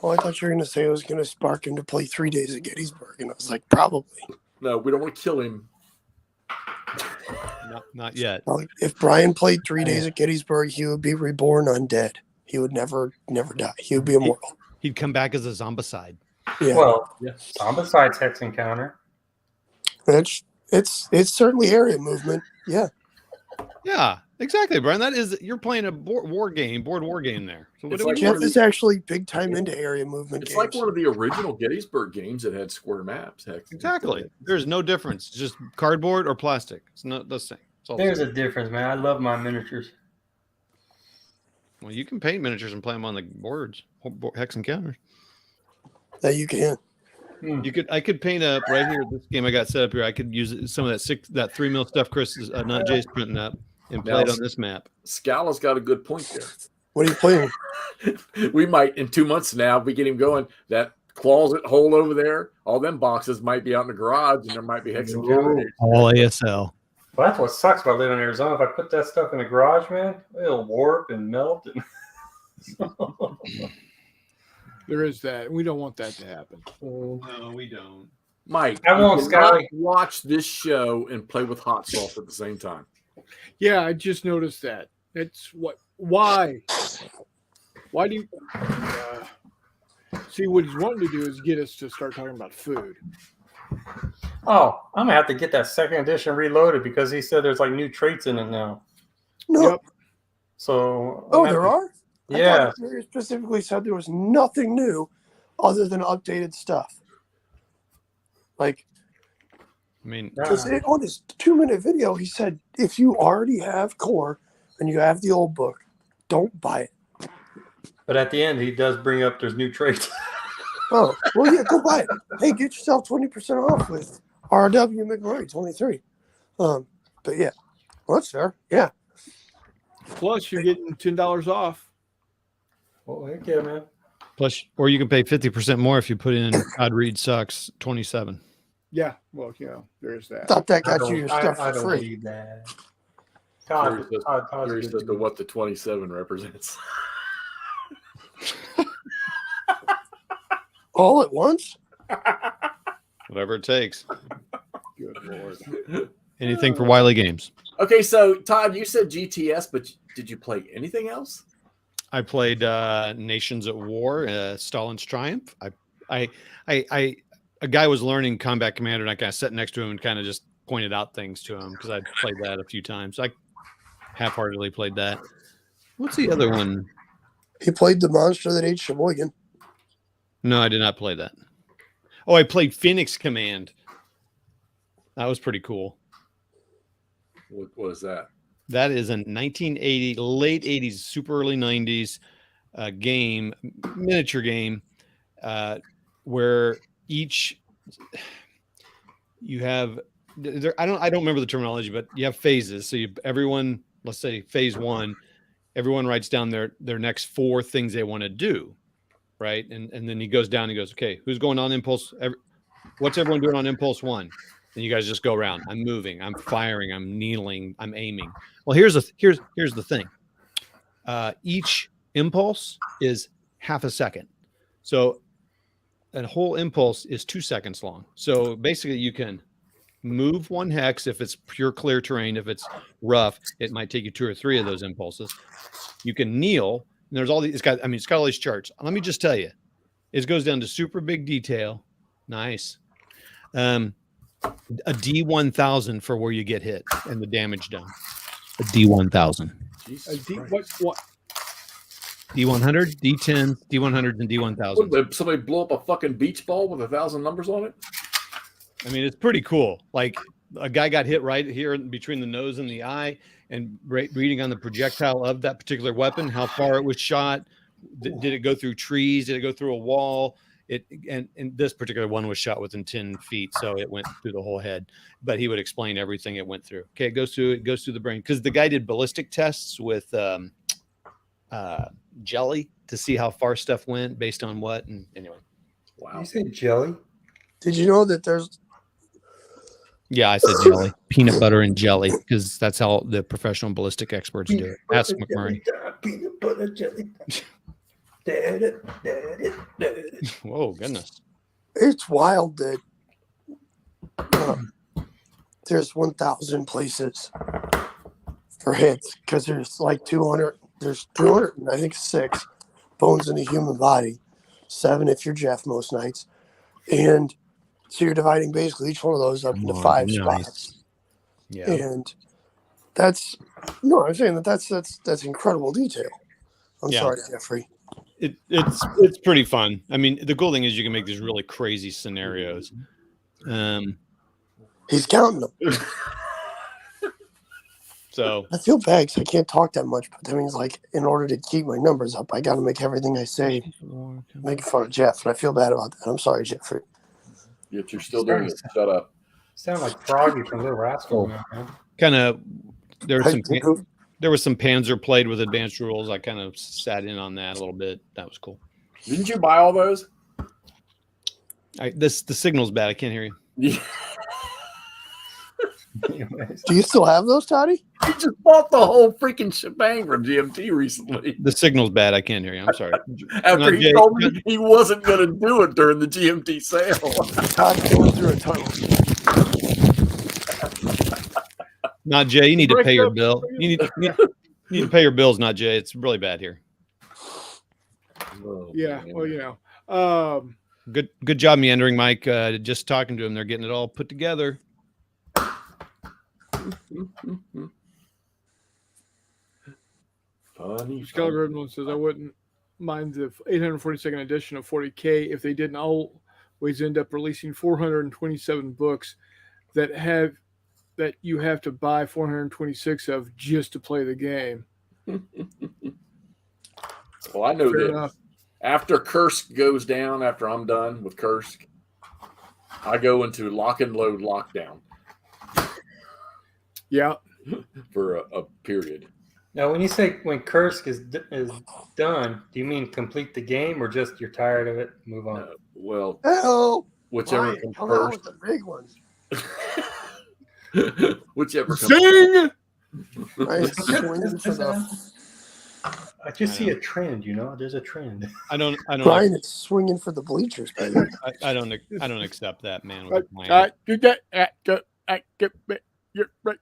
Oh, I thought you were going to say it was going to spark him to play 3 days at Gettysburg. And I was like, probably. No, we don't want to kill him. Not yet. Well, if Brian played 3 days at Gettysburg, he would be reborn undead. He would never die. He would be immortal. He'd come back as a zombicide. Yeah. Well, Yeah. Zombicide's Hex Encounter. It's certainly area movement. Yeah. Yeah, exactly, Brian. That is, you're playing a board war game there. So It's what like do Jeff we is actually big time into area movement It's games. like one of the original Gettysburg games that had square maps. Heck, Exactly. There's no difference. It's just cardboard or plastic. It's not the same. It's all the There's same. a difference, man. I love my miniatures. Well, you can paint miniatures and play them on the boards, Hex Encounters. that you can. I could paint up right here. This game I got set up here. I could use some of that 3 mil stuff Chris is not Jay's printing up and play it on this map. Scala's got a good point there. What are you playing? We might, in 2 months now, we get him going. That closet hole over there, all them boxes might be out in the garage, and there might be Hex Encounter. All ASL. Well, that's what sucks about living in Arizona. If I put that stuff in the garage, man, it'll warp and melt. There is that. We don't want that to happen. No, we don't. Mike, I won't, you cannot Scally. watch this show and play with hot sauce at the same time. Yeah, I just noticed that. It's why? Why do you see what he's wanting to do is get us to start talking about food. Oh, I'm gonna have to get that 2nd edition reloaded because he said there's like new traits in it now. No. Yep. So Oh, there are? I Yeah. thought you specifically said there was nothing new other than updated stuff. Like, I mean, because on his 2-minute video, he said, if you already have Core and you have the old book, don't buy it. But at the end, he does bring up there's new traits. Oh, well, yeah, go buy it. Hey, get yourself 20% off with RW McMurray 23. But yeah, well, that's fair. Yeah. Plus, you're getting $10 off. Oh, heck yeah, man. plus, or you can pay 50% more if you put in Todd Reed sucks 27. Yeah, well, there's I that. thought that I got you don't, your I, stuff I for don't free. believe that. Curious Todd's Curious good as to what the 27 represents. All at once? Whatever it takes. Good Lord. Anything for Wiley Games. Okay, so Todd, you said GTS, but did you play anything else? I played Nations at War, Stalin's Triumph. A guy was learning Combat Commander, and I kind of sat next to him and kind of just pointed out things to him because I'd played that a few times. I half-heartedly played that. What's the other one? He played the monster that ate Sheboygan. No, I did not play that. Oh, I played Phoenix Command. That was pretty cool. What was that? That is a 1980, late 80s, super early 90s game, miniature game, where each you have I don't remember the terminology, but you have phases. So everyone, let's say phase 1, everyone writes down their next 4 things they want to do, right? And then he goes down and goes, okay, who's going on impulse? What's everyone doing on impulse 1? And you guys just go around. I'm moving, I'm firing, I'm kneeling, I'm aiming. Well, here's the thing. Each impulse is half a second. So a whole impulse is 2 seconds long. So basically you can move 1 hex if it's pure clear terrain. If it's rough, it might take you 2 or 3 of those impulses. You can kneel. And there's all these, it's got all these charts. Let me just tell you, it goes down to super big detail. Nice. A D1000 for where you get hit and the damage done. A D1000. What? D100, D10, D100, and D1000. Did somebody blow up a fucking beach ball with 1,000 numbers on it? I mean, it's pretty cool. Like a guy got hit right here between the nose and the eye, and reading on the projectile of that particular weapon, how far it was shot. Did it go through trees? Did it go through a wall? And this particular one was shot within 10 feet, so it went through the whole head. But he would explain everything it went through. Okay, it goes through the brain, because the guy did ballistic tests with jelly to see how far stuff went based on what. And anyway, Wow. You say jelly? Did you know that there's? Yeah, I said jelly, peanut butter and jelly, because that's how the professional ballistic experts do it. Ask McMurray. Peanut butter jelly. Whoa, goodness. It's wild that there's 1,000 places for hits, because there's like 200. There's 200, I think 6 bones in the human body, 7 if you're Jeff most nights, and so you're dividing basically each one of those up into 5 spots. Yeah, and that's I'm saying that's incredible detail. I'm sorry, Jeffrey. It's pretty fun. I mean, the cool thing is you can make these really crazy scenarios. He's counting them. So I feel bad because I can't talk that much, but that means, like, in order to keep my numbers up, I got to make everything I say making fun of Jeff, and I feel bad about that. I'm sorry, Jeffrey. Yet you're still doing it. Shut up. Sound like Froggy from Little Rascal. kind of there was some Panzer played with advanced rules. I kind of sat in on that a little bit. That was cool. Didn't you buy all those? The signal's bad. I can't hear you. Yeah. Do you still have those, Toddy? He just bought the whole freaking shebang from GMT recently. The signal's bad. I can't hear you. I'm sorry. After he told me he wasn't going to do it during the GMT sale. Todd going through a tunnel. Not Jay. You need to pay your bill. You need to pay your bills, not Jay. It's really bad here. Oh, Yeah, man. well, Good job meandering, Mike. Just talking to them, they're getting it all put together. Funny. Skylar Redmond says I wouldn't mind the 842nd edition of 40K if they didn't all Ways end up releasing 427 books that you have to buy 426 of just to play the game. Well, I know Fair that enough. after Kursk goes down, after I'm done with Kursk, I go into lock and load lockdown Yeah. for a period. Now, when you say when Kursk is done, do you mean complete the game or just you're tired of it, move on? Well, Hell, whichever Ryan, comes come on first. with the big ones. Whichever comes Zing! Ryan's swinging for the I just see a trend, there's a trend. I don't Ryan is swinging for the bleachers, baby. I don't accept that, man. Right. With my Do that. Get you're right.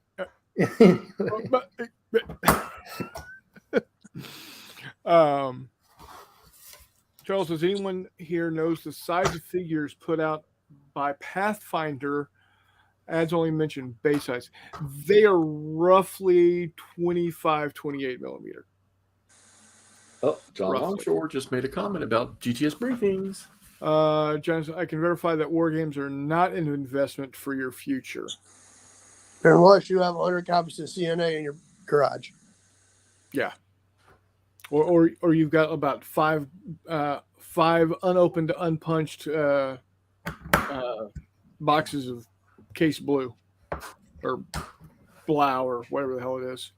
Charles, does anyone here knows the size of figures put out by Pathfinder? Ads only mentioned base size. They are roughly 25, 28 millimeter. Oh, John Roughly. Longshore just made a comment about GTS briefings. Johnson, I can verify that war games are not an investment for your future. Unless you have 100 copies of CNA in your garage. Yeah. Or you've got about five unopened, unpunched boxes of Case Blue or Blau or whatever the hell it is.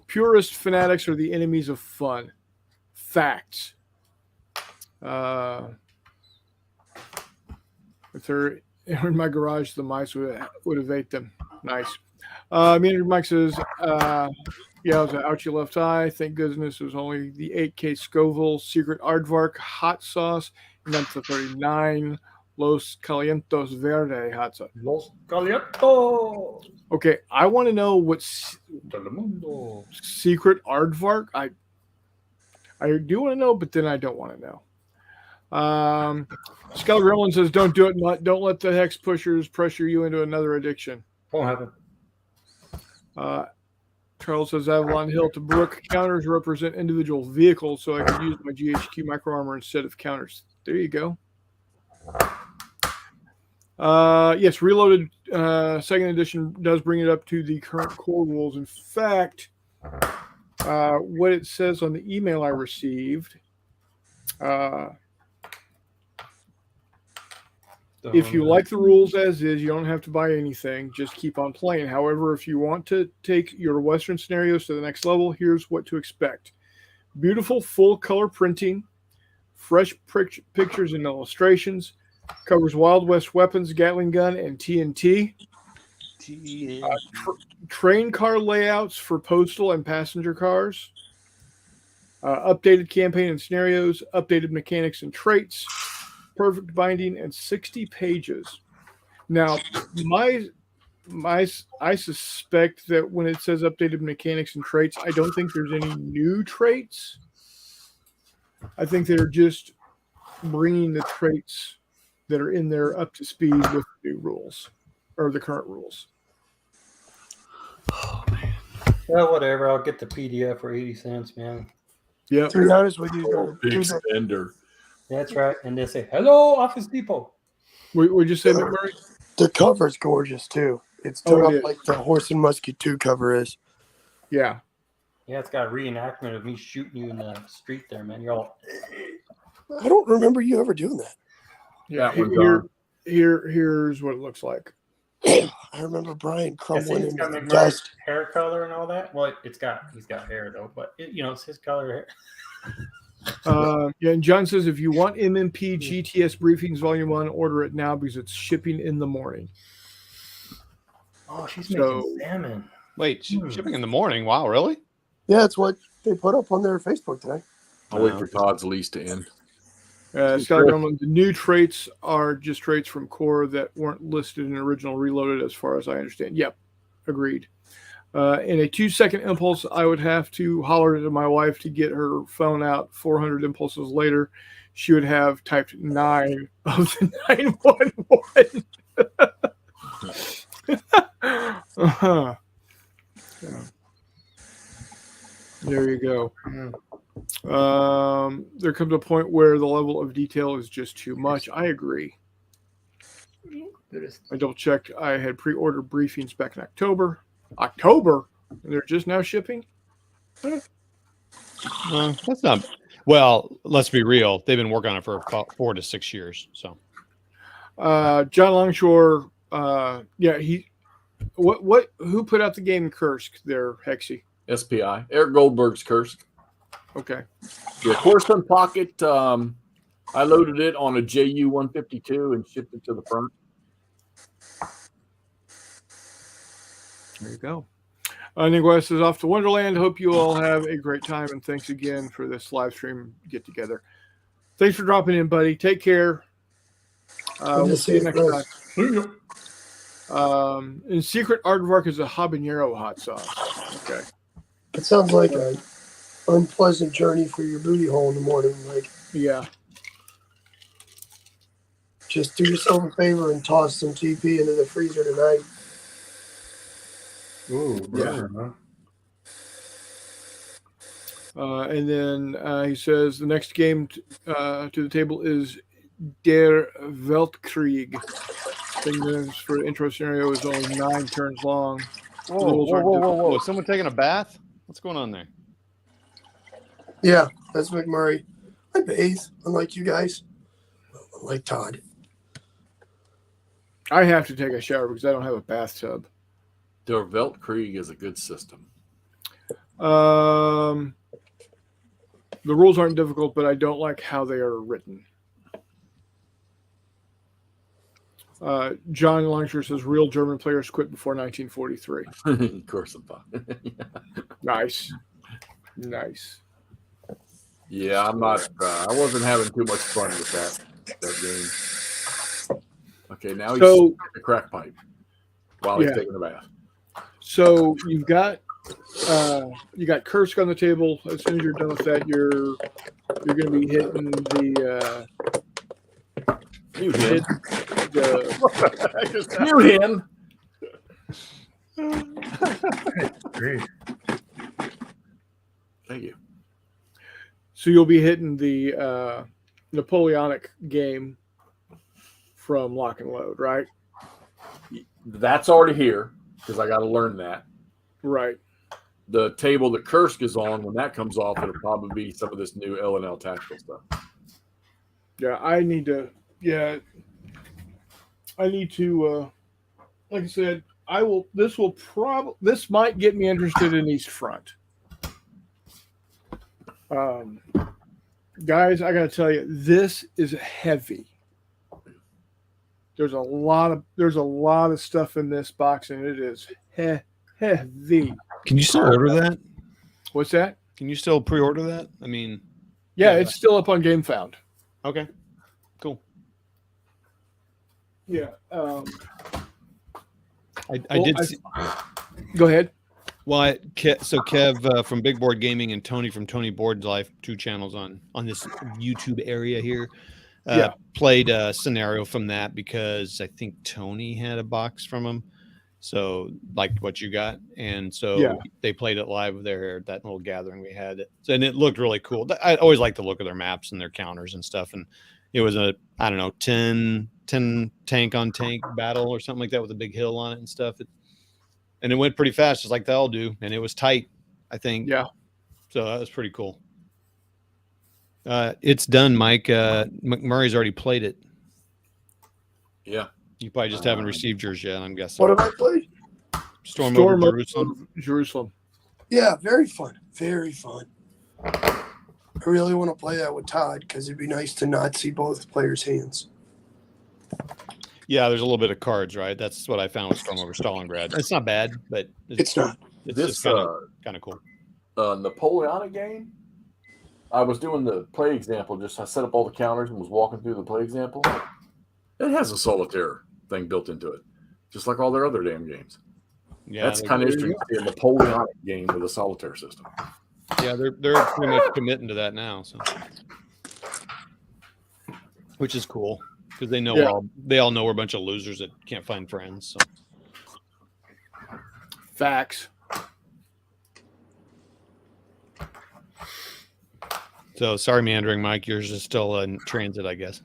Purist fanatics are the enemies of fun. Facts. If they're in my garage, the mice would evade them. Nice. Manager Mike says, yeah, it was an ouchie left eye. Thank goodness it was only the 8K Scoville Secret Aardvark hot sauce. And that's the 39 Los Calientos Verde hot sauce. Los Calientos. Okay, I want to know what Telemundo. Secret Aardvark. I do want to know, but then I don't want to know. Skelly Gremlin says, "Don't do it. Don't let the hex pushers pressure you into another addiction." Won't happen. Charles says, "Avalon Hill to Brook counters represent individual vehicles, so I can use my GHQ micro armor instead of counters." There you go. Yes, Reloaded second edition does bring it up to the current core rules. In fact, what it says on the email I received, if you like the rules as is, you don't have to buy anything. Just keep on playing. However, if you want to take your Western scenarios to the next level, here's what to expect. Beautiful full color printing, fresh pictures and illustrations, covers Wild West weapons, Gatling gun, and TNT. Train car layouts for postal and passenger cars. Updated campaign and scenarios, updated mechanics and traits, perfect binding, and 60 pages. Now, I suspect that when it says updated mechanics and traits, I don't think there's any new traits. I think they're just bringing the traits that are in there up to speed with the new rules or the current rules. oh man. Well, whatever. I'll get the PDF for 80 cents, man. Yeah. To be honest with you, Big spender. That's right. And they say, "Hello, Office Depot." Would you say, McMurray? the cover's gorgeous too. It's Oh, turned it up like the Horse and Musket 2 cover is. Yeah. Yeah, it's got a reenactment of me shooting you in the street there, man. You're all. I don't remember you ever doing that. Yeah. That one's Here's what it looks like. I remember Brian Yeah, see, crumbling it's into got the McMurray's dust. hair color and all that. Well, he's got hair though, but it's his color hair. Yeah, and John says if you want MMP GTS briefings volume 1, order it now because it's shipping in the morning. Oh, she's So- making salmon. Wait, shipping in the morning. Wow, really? Yeah, that's what they put up on their Facebook today. I'll wait for Todd's lease to end. Scott Grumman, the new traits are just traits from core that weren't listed in original Reloaded, as far as I understand. Yep, agreed. In a 2-second impulse, I would have to holler to my wife to get her phone out. 400 impulses later, she would have typed 9 of the 911. Yeah. There you go. there comes a point where the level of detail is just too much. I agree. I double checked. I had pre-ordered briefings back in October. And they're just now shipping. That's not. Well, let's be real. They've been working on it for about 4 to 6 years. So, John Longshore. Who put out the game Kursk there, Hexy? SPI. Eric Goldberg's Kursk. Okay. Yeah, Coruscant Pocket. I loaded it on a JU 152 and shipped it to the front. There you go. Nick West is off to Wonderland. Hope you all have a great time, and thanks again for this live stream get together. Thanks for dropping in, buddy. Take care. We'll see you next time. And Secret Aardvark is a habanero hot sauce. Okay. It sounds like an unpleasant journey for your booty hole in the morning. Like, Yeah. just do yourself a favor and toss some TP into the freezer tonight. Ooh, Yeah. huh? And then he says the next game to the table is Der Weltkrieg. Thing for the intro scenario is only 9 turns long. Whoa! Is someone taking a bath? What's going on there? Yeah, that's McMurray. I bathe, unlike you guys. Unlike Todd. I have to take a shower because I don't have a bathtub. Der Weltkrieg is a good system. The rules aren't difficult, but I don't like how they are written. John Longshore says real German players quit before 1943. Coruscant Pocket. Nice. Yeah, I'm not. I wasn't having too much fun with that game. Okay, now he's smoking a crack pipe while he's taking a bath. So you got Kursk on the table. As soon as you're done with that, you're going to be hitting the. You hit. The You him. Great. Thank you. So you'll be hitting the Napoleonic game from Lock and Load, right? That's already here because I got to learn that. Right. The table that Kursk is on, when that comes off, it'll probably be some of this new L&L tactical stuff. Yeah, I need to. Yeah, I need to. Like I said, I will. This will probably. This might get me interested in East Front. Guys, I got to tell you, this is heavy. There's a lot of stuff in this box, and it is heavy. Can you still order that? What's that? Can you still pre-order that? I mean, Yeah, it's still up on GameFound. okay, cool. Yeah. I Well, did. See, Go ahead. well, so Kev from Big Board Gaming and Tony from Tony Board's Life, 2 channels on this YouTube area here, played a scenario from that because I think Tony had a box from him. So liked what you got, and so they played it live there, that little gathering we had. So, and it looked really cool. I always like to look at their maps and their counters and stuff. And it was a 10 tank on tank battle or something like that with a big hill on it and stuff. And it went pretty fast, just like they all do. And it was tight, I think. Yeah. So that was pretty cool. It's done, Mike. McMurray's already played it. Yeah. You probably just haven't received yours yet, I'm guessing. What have I played? Storm over Jerusalem. Jerusalem. Yeah, very fun. Very fun. I really want to play that with Todd because it'd be nice to not see both players' hands. Yeah, there's a little bit of cards, right? That's what I found with Storm over Stalingrad. It's not bad, but It's not. It's This just kind of cool. Napoleonic game, I was doing the play example. I set up all the counters and was walking through the play example. It has a solitaire thing built into it, just like all their other damn games. Yeah, That's kind of interesting to see a Napoleonic game with a solitaire system. Yeah, they're pretty much committing to that now, so which is cool because they know they all know we're a bunch of losers that can't find friends. So Facts. So sorry, meandering Mike. Yours is still in transit, I guess.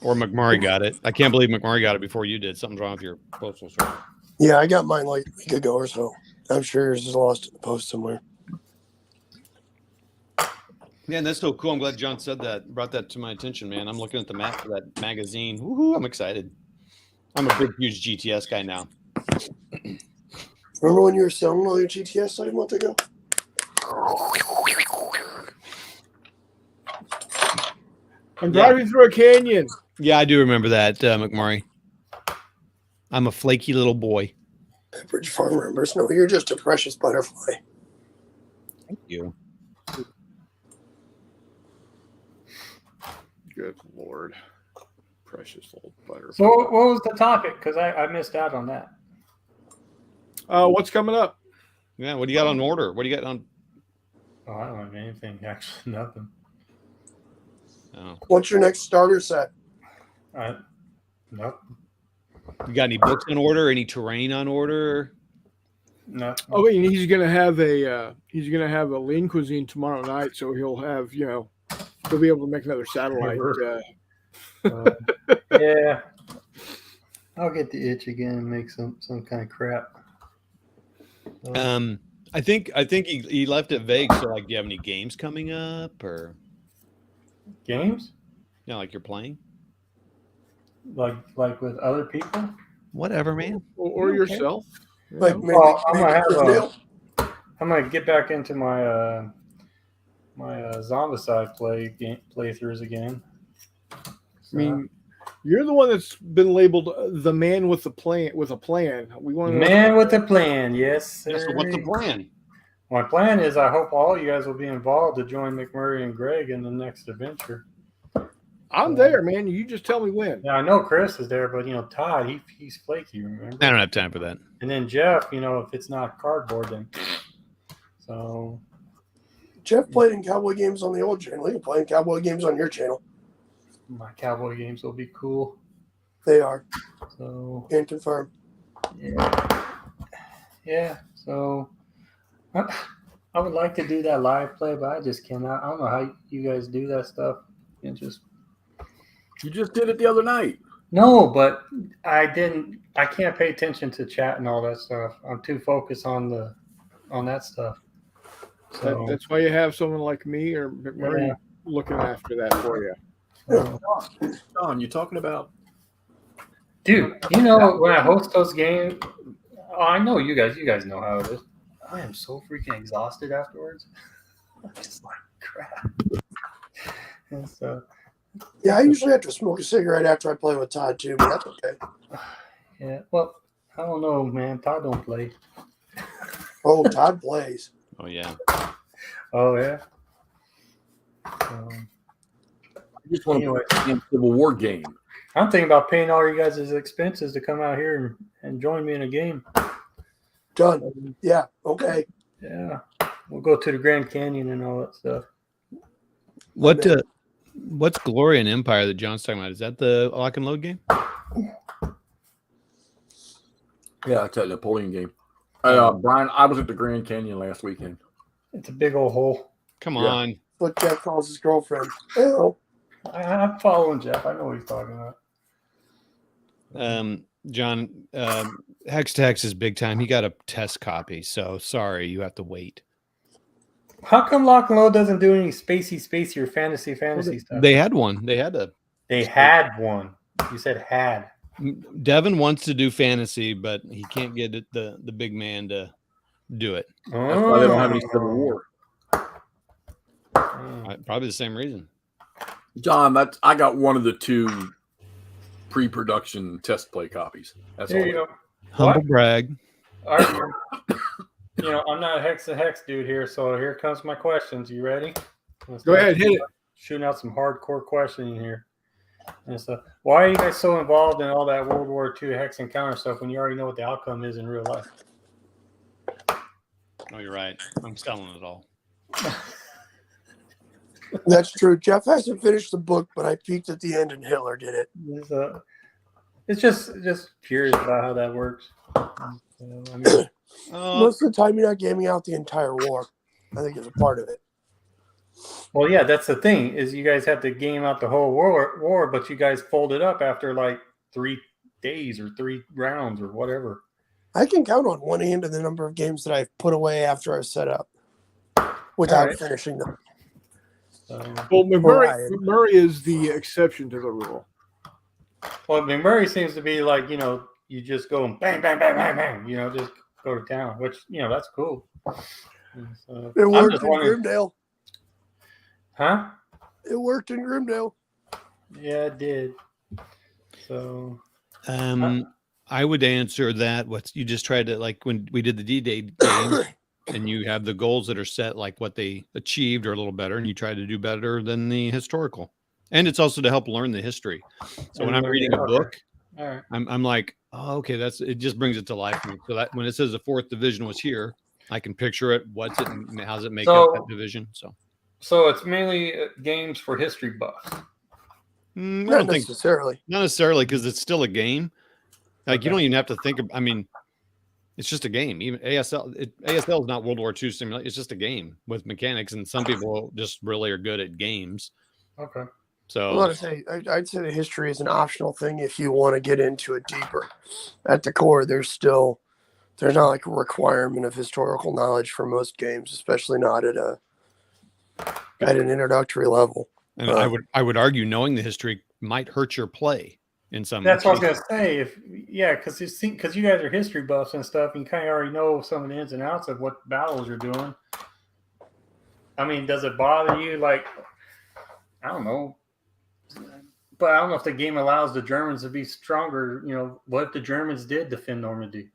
Or McMurray got it. I can't believe McMurray got it before you did. Something's wrong with your postal service. Yeah, I got mine like a week ago or so. I'm sure yours is lost in the post somewhere. Man, that's so cool. I'm glad John said that, brought that to my attention, man. I'm looking at the map for that magazine. Woohoo, I'm excited. I'm a big, huge GTS guy now. Remember when you were selling all your GTS like a month ago? I'm driving through a canyon. Yeah, I do remember that, McMurray. I'm a flaky little boy. Pepperidge Farm members, no, you're just a precious butterfly. Thank you. Good Lord. Precious little butterfly. So what was the topic? Because I missed out on that. What's coming up? Yeah, what do you got on order? What do you got on? Oh, I don't have anything. Actually, nothing. Oh. What's your next starter set? Nope. You got any books on order? Any terrain on order? No. Oh, and he's gonna have a lean cuisine tomorrow night, so he'll have he'll be able to make another satellite. Yeah. I'll get the itch again and make some kind of crap. I think he left it vague. So, like, do you have any games coming up, or Games? like you're playing? Like with other people? Whatever, man. or yourself. Like maybe, Well, I'm maybe gonna Chris have Neal? I'm gonna get back into my Zombicide playthroughs again. I mean, you're the one that's been labeled the man with the plan. With a plan, we want to Man with a plan, yes. Yeah, so what's the plan? My plan is I hope all you guys will be involved to join McMurray and Greg in the next adventure. I'm there, man. You just tell me when. Yeah, I know Chris is there, but Todd, he's flaky, remember? I don't have time for that. And then Jeff, if it's not cardboard, then so Jeff played in cowboy games on the old channel. He can play in cowboy games on your channel. my cowboy games will be cool. They are. So Can confirm. yeah. So I would like to do that live play, but I just cannot. I don't know how you guys do that stuff. You just did it the other night. No, but I can't pay attention to chat and all that stuff. I'm too focused on that stuff. So That's why you have someone like me or McMurray looking after that for you. John, you talking about? dude, when I host those games, I know you guys know how it is. I am so freaking exhausted afterwards. I'm just like crap. And so Yeah, I usually have to smoke a cigarette after I play with Todd too, but that's okay. yeah, well, I don't know, man. Todd don't play. Oh, Todd plays. Oh yeah. Oh yeah. I just want Anyway. to play a Civil War game. I'm thinking about paying all you guys' expenses to come out here and join me in a game. Done. Yeah, okay. Yeah, we'll go to the Grand Canyon and all that stuff. What's Glory and Empire that John's talking about? Is that the lock and load game? Yeah, it's that Napoleon game. Brian, I was at the Grand Canyon last weekend. It's a big old hole. Come Yeah. on. What Jeff calls his girlfriend. Oh, I'm following Jeff. I know what he's talking about. John, Hex to Hex is big time. He got a test copy, so sorry, you have to wait. How come Lock and Load doesn't do any spacey or fantasy stuff? They had one. They had one. You said had. Devin wants to do fantasy, but he can't get the big man to do it. That's why they don't have any Civil War. Probably the same reason. John, I got one of the two pre-production test play copies. That's There all. you go. Humble What? brag. All right. I'm not a Hex to Hex dude here, so here comes my questions. You ready? Go ahead, hit it. Shooting out some hardcore questioning here. And so, why are you guys so involved in all that World War II Hex encounter stuff when you already know what the outcome is in real life? No, you're right. I'm selling it all. that's true. Jeff hasn't finished the book, but I peeked at the end and Hitler did it. It's just curious about how that works. Most of the time, you're not gaming out the entire war. I think is a part of it. Well, yeah, that's the thing is you guys have to game out the whole war, but you guys folded up after like 3 days or 3 rounds or whatever. I can count on one hand the number of games that I've put away after I set up without Alright. finishing them. Well, Ryan. McMurray is the exception to the rule. Well, McMurray seems to be like, you just go and bang, bang, bang, bang, bang, just go to town, which, that's cool. So, It I'm worked just in wondering- Grimdale. Huh? It worked in Grimdale. Yeah, it did. So, I would answer that. What you just tried to, like when we did the D-Day game, and you have the goals that are set, like what they achieved or a little better, and you try to do better than the historical. And it's also to help learn the history. So when I'm reading a book, all right. I'm like, oh, okay, it just brings it to life for me. So that when it says the 4th division was here, I can picture it. What's it? And how's it make up that division? So it's mainly games for history buffs. I Not don't think necessarily. not necessarily because it's still a game. Like you don't even have to think of. I mean, it's just a game. Even ASL is not World War II simulation. It's just a game with mechanics, and some people just really are good at games. Okay. So I'd say the history is an optional thing if you want to get into it deeper. At the core, there's not like a requirement of historical knowledge for most games, especially not at an introductory level. and I would argue knowing the history might hurt your play in some. That's what I was cases. gonna say. Because you guys are history buffs and stuff, and you kind of already know some of the ins and outs of what battles you're doing. I mean, does it bother you? Like, I don't know, but I don't know if the game allows the Germans to be stronger. What if the Germans did defend Normandy?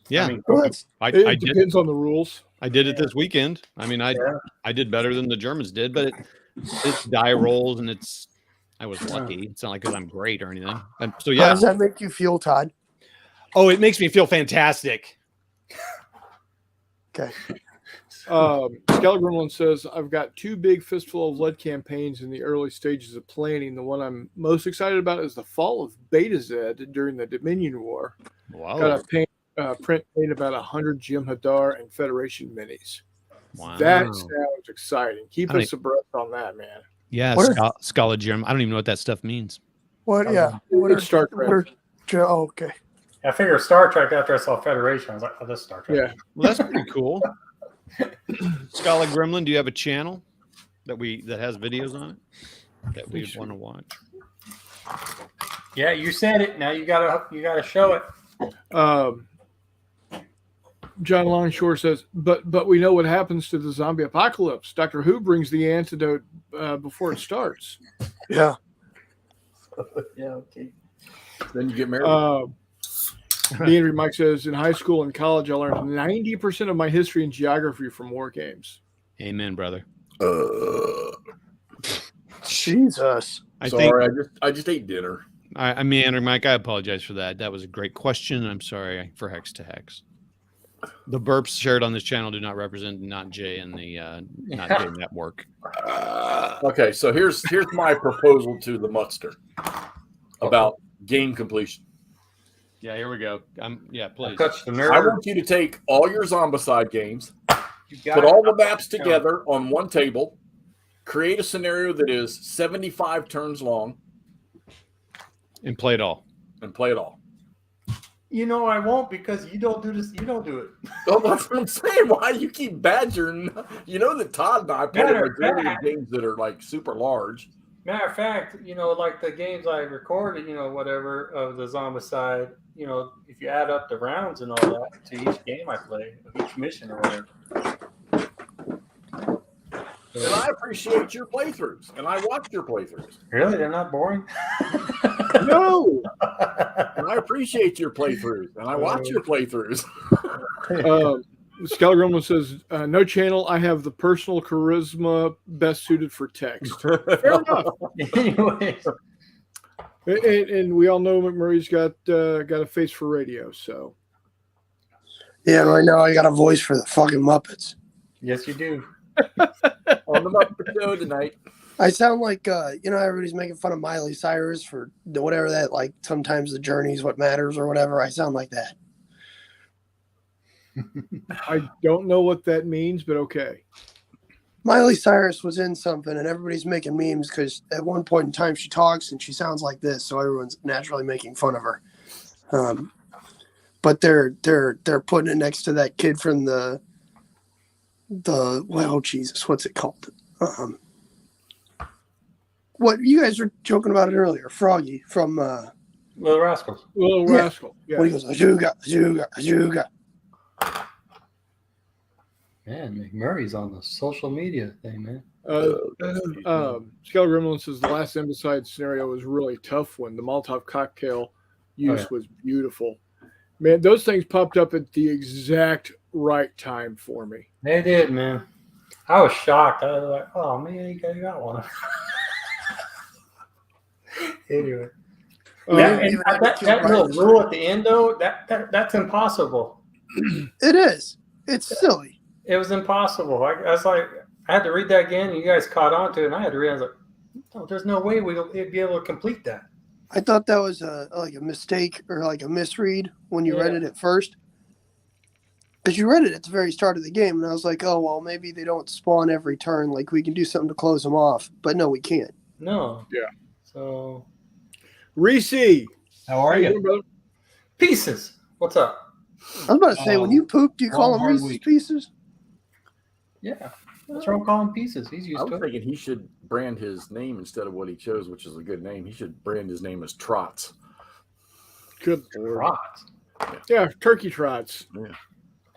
Yeah, I mean, Well, that's I It did. depends on the rules. I did it this weekend. I mean, I did better than the Germans did, but it's die rolls and I was lucky. It's not like because I'm great or anything. And so How yeah. does that make you feel, Todd? Oh, it makes me feel fantastic. Okay. Skeller Gremlin says, I've got 2 big Fistful of Lead campaigns in the early stages of planning. The one I'm most excited about is the fall of Beta Z during the Dominion War. Wow. Got a print made about 100 Jim Hadar and Federation minis. Wow. That sounds exciting. Keep I mean- us abreast on that, man. Yeah, What are- Scholar Jim. I don't even know what that stuff means. What? Yeah. What It's Star Trek. Oh, okay. I figured Star Trek after I saw Federation. I was like, oh, this is Star Trek. Yeah. Well, that's pretty cool. Scholar Gremlin, do you have a channel that has videos on it that we want to watch? Yeah, you said it. Now you gotta show it. John Longshore says, but we know what happens to the zombie apocalypse. Doctor Who brings the antidote before it starts. Yeah. Yeah, okay. Then you get married. The Andrew Mike says, in high school and college, I learned 90% of my history and geography from war games. Amen, brother. Jesus. Sorry, I just ate dinner. I mean, Andrew Mike, I apologize for that. That was a great question. I'm sorry for Hex to Hex. The burps shared on this channel do not represent Not Jay and the Not Jay Network. Okay, so here's my proposal to the Mutster about game completion. Yeah, here we go. Yeah, please. Touch the I nerve. want you to take all your Zombicide games, You got put it. all the maps together on one table, create a scenario that is 75 turns long, And play it all. and play it all. I won't because you don't do this. You don't do it. Oh, that's what I'm saying. Why you keep badgering? You know that Todd and I play a Matter of majority of fact- games that are like super large. Matter of fact, like the games I recorded, whatever of the Zombicide, if you add up the rounds and all that to each game I play, of each mission or whatever. And I appreciate your playthroughs, and I watch your playthroughs. Really, they're not boring. No! And I appreciate your playthroughs, and I watch your playthroughs. Skeller Gremlin says, no channel. I have the personal charisma best suited for text. Fair enough. Anyways, And we all know McMurray's got a face for radio, so. Yeah, right now I got a voice for the fucking Muppets. yes, you do. On the Muppet Show tonight. I sound like, everybody's making fun of Miley Cyrus for whatever that, like, sometimes the journey's what matters or whatever. I sound like that. I don't know what that means, but okay. Miley Cyrus was in something, and everybody's making memes because at one point in time she talks and she sounds like this, so everyone's naturally making fun of her. But they're putting it next to that kid from the well, Jesus, what's it called? What you guys were joking about it earlier, Froggy from Little Rascals. Little Yeah. Rascal. Yeah. when he goes Azuga, Azuga, Azuga. Man, McMurray's on the social media thing, man. Skeller Gremlin says the last Embicide scenario was really tough one. The Molotov cocktail use was beautiful. Man, those things popped up at the exact right time for me. They did, man. I was shocked. I was like, oh, man, you guys got one. Anyway. That little rule at the end, though, that's impossible. It is. It's silly. It was impossible. I was like, I had to read that again, and you guys caught on to it, and I had to read it. I was like, no, there's no way we'll be able to complete that. I thought that was like a mistake or like a misread when you read it at first. Because you read it at the very start of the game, and I was like, oh, well, maybe they don't spawn every turn. Like, we can do something to close them off. But no, we can't. No. Yeah. So. Reese. How are you? Pieces. What's up? I was about to say, when you poop, do you call them Reese's Pieces? Yeah. What's wrong calling pieces? He's used I to was it. thinking he should brand his name instead of what he chose, which is a good name. He should brand his name as Trots. Good Lord. Trots. Yeah, turkey trots. Not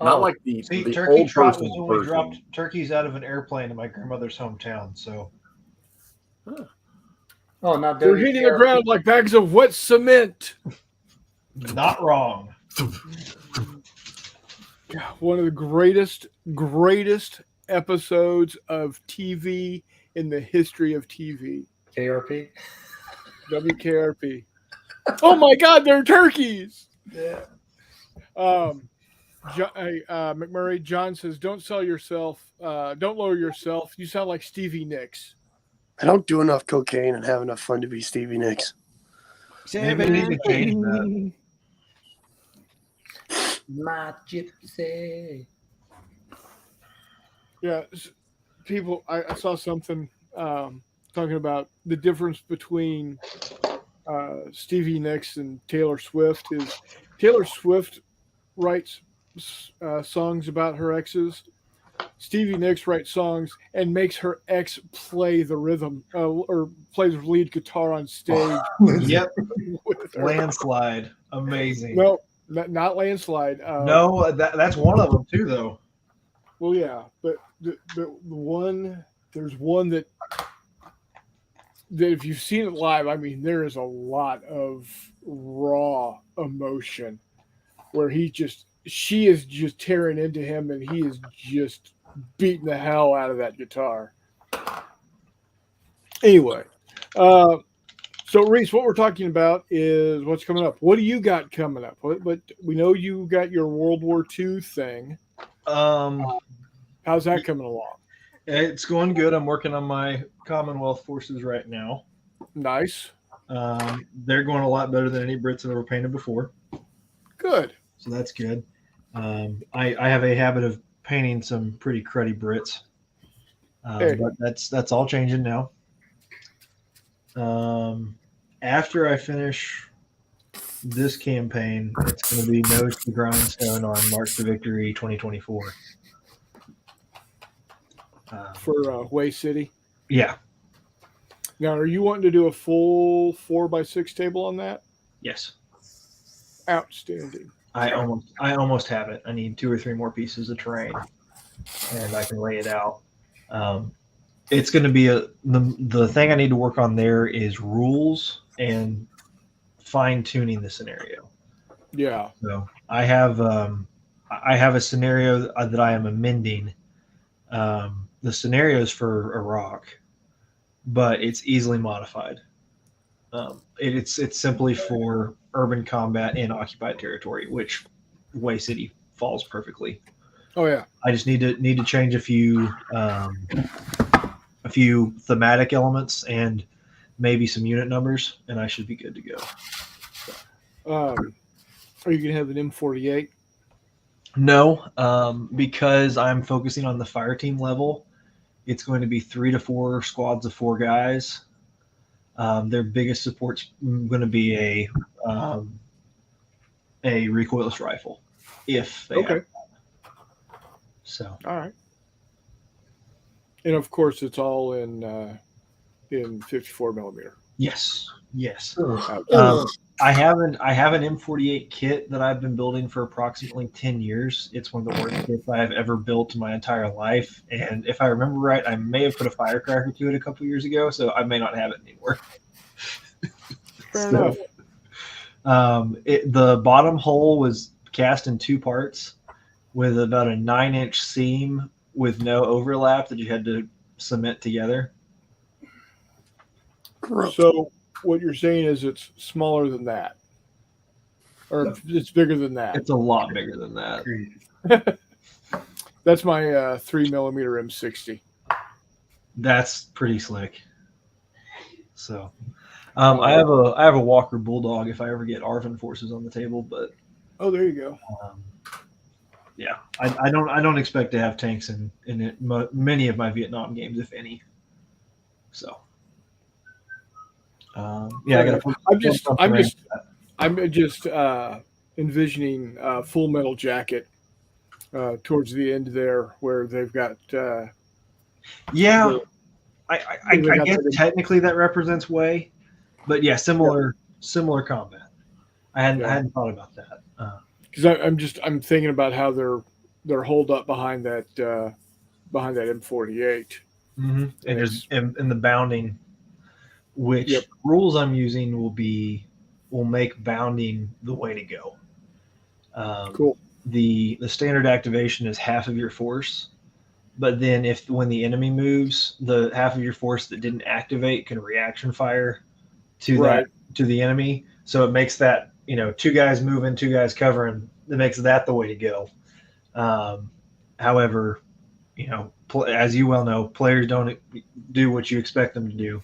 Oh. like the Turkey old trot person's was when we version. dropped turkeys out of an airplane in my grandmother's hometown. So Oh, not They're hitting the ground like bags of wet cement. not wrong. One of the greatest episodes of TV in the history of TV. KRP. WKRP. Oh my God, they're turkeys. Yeah. McMurray, John says, don't sell yourself. Don't lower yourself. You sound like Stevie Nicks. I don't do enough cocaine and have enough fun to be Stevie Nicks. Maybe we need to change that. My gypsy. Yeah, people, I saw something talking about the difference between Stevie Nicks and Taylor Swift. Is Taylor Swift writes songs about her exes. Stevie Nicks writes songs and makes her ex play the rhythm or plays lead guitar on stage. Yep. with her. Landslide. Amazing. No, not Landslide. No, that's one of them too, though. Well, yeah, but the one, there's one that if you've seen it live, I mean, there is a lot of raw emotion where she is just tearing into him and he is just beating the hell out of that guitar. Anyway, so Reese, what we're talking about is what's coming up. What do you got coming up? But we know you got your World War II thing. How's that coming along? It's going good. I'm working on my Commonwealth forces right now. Nice. They're going a lot better than any Brits have ever painted before. Good. So that's good. I have a habit of painting some pretty cruddy Brits, Hey. but that's all changing now. After I finish this campaign, it's going to be Nose to the Grindstone on March to Victory 2024. For Way City. Yeah. Now, are you wanting to do a full 4x6 table on that? Yes. Outstanding. I almost have it. I need 2 or 3 more pieces of terrain, and I can lay it out. It's going to be the thing I need to work on there is rules and fine tuning the scenario. Yeah. So I have a scenario that I am amending. The scenario is for Iraq, but it's easily modified. It's simply for urban combat in occupied territory, which Way City falls perfectly. Oh yeah. I just need to change a few thematic elements and maybe some unit numbers, and I should be good to go. Are you gonna have an M48? No, because I'm focusing on the fire team level. It's going to be 3 to 4 squads of 4 guys. Their biggest support's going to be a recoilless rifle, if they Okay. have that. So All right. And of course, it's all in 54 millimeter. yes. Ouch. I have an M48 kit that I've been building for approximately 10 years. It's one of the worst kits I have ever built in my entire life. And if I remember right, I may have put a firecracker to it a couple years ago, so I may not have it anymore. Fair So, enough. the bottom hole was cast in 2 parts with about a 9-inch seam with no overlap that you had to cement together. Gross. So what you're saying is it's smaller than that, or it's bigger than that. It's a lot bigger than that. That's my 3 millimeter M60. That's pretty slick. So, I have a Walker Bulldog if I ever get Arvin forces on the table, but Oh, there you go. yeah, I don't expect to have tanks in it, many of my Vietnam games, if any. So, yeah, I got. I'm just envisioning Full Metal Jacket towards the end there, where they've got. Yeah, I They got guess that- technically that represents way, but yeah, similar combat. I hadn't thought about that. Because I'm thinking about how they're holed up behind that M48. Mm-hmm. And there's and the bounding, which Yep. rules I'm using will make bounding the way to go. Cool. The standard activation is half of your force, but then when the enemy moves, the half of your force that didn't activate can reaction fire to Right. to the enemy. So it makes that 2 guys moving, 2 guys covering. It makes that the way to go. However, as you well know, players don't do what you expect them to do.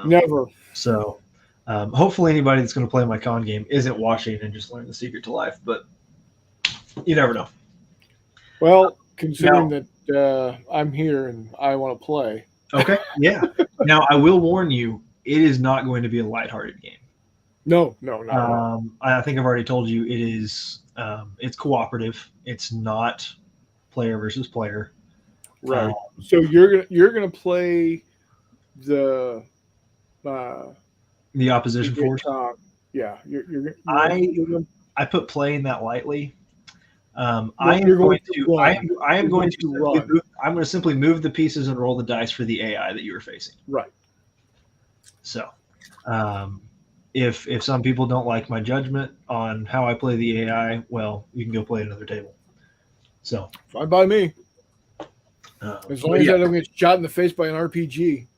Never. So hopefully anybody that's going to play my con game isn't watching and just learn the secret to life, but you never know. Well, considering that I'm here and I want to play. Okay. Yeah. Now I will warn you, it is not going to be a lighthearted game. No, not at all. I think I've already told you it is. It's cooperative. It's not player versus player. Right. So you're gonna play the opposition force. Yeah. I put playing that lightly. I'm going to simply move the pieces and roll the dice for the AI that you are facing. Right. So, if some people don't like my judgment on how I play the AI, well, you can go play another table. So, Fine by me. As long as I don't get shot in the face by an RPG.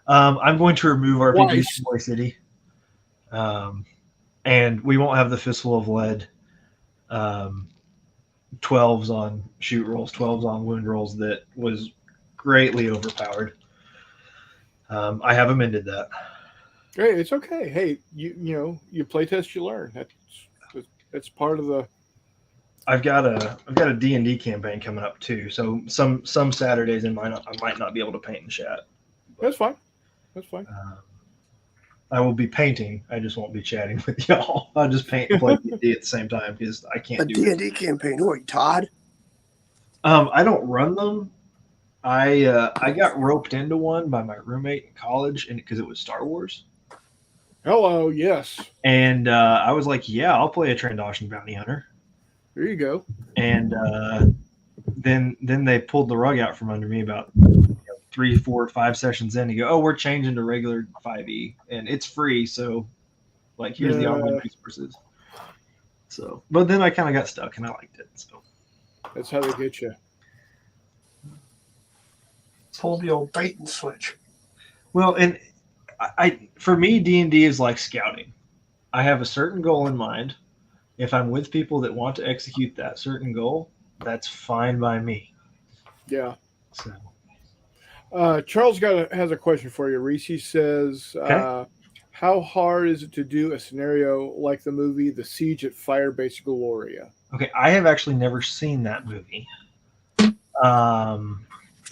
I'm going to remove RPGs Twice. from Toy City, and we won't have the Fistful of Lead 12s on shoot rolls, 12s on wound rolls that was greatly overpowered. I have amended that. Hey, it's okay. Hey, you play test, you learn. That's part of the. I've got a D&D campaign coming up too. So some Saturdays I might not be able to paint in chat. That's fine. That's fine. I will be painting. I just won't be chatting with y'all. I'll just paint and play D&D at the same time because I can't A do it. D&D campaign. Who are you, Todd? I don't run them. I got roped into one by my roommate in college, and because it was Star Wars. Hello, yes. And I was like, yeah, I'll play a Trandoshan bounty hunter. There you go. And then they pulled the rug out from under me about 3, 4, 5 sessions in. You go, oh, we're changing to regular 5e, and it's free. So, like, here's the online resources. So, but then I kind of got stuck, and I liked it. So that's how they get you. Pull the old bait and switch. Well, and I for me, D&D is like scouting. I have a certain goal in mind. If I'm with people that want to execute that certain goal, that's fine by me. Yeah. So, Charles has a question for you. Reese says, Okay. How hard is it to do a scenario like the movie The Siege at Firebase Gloria? Okay, I have actually never seen that movie. If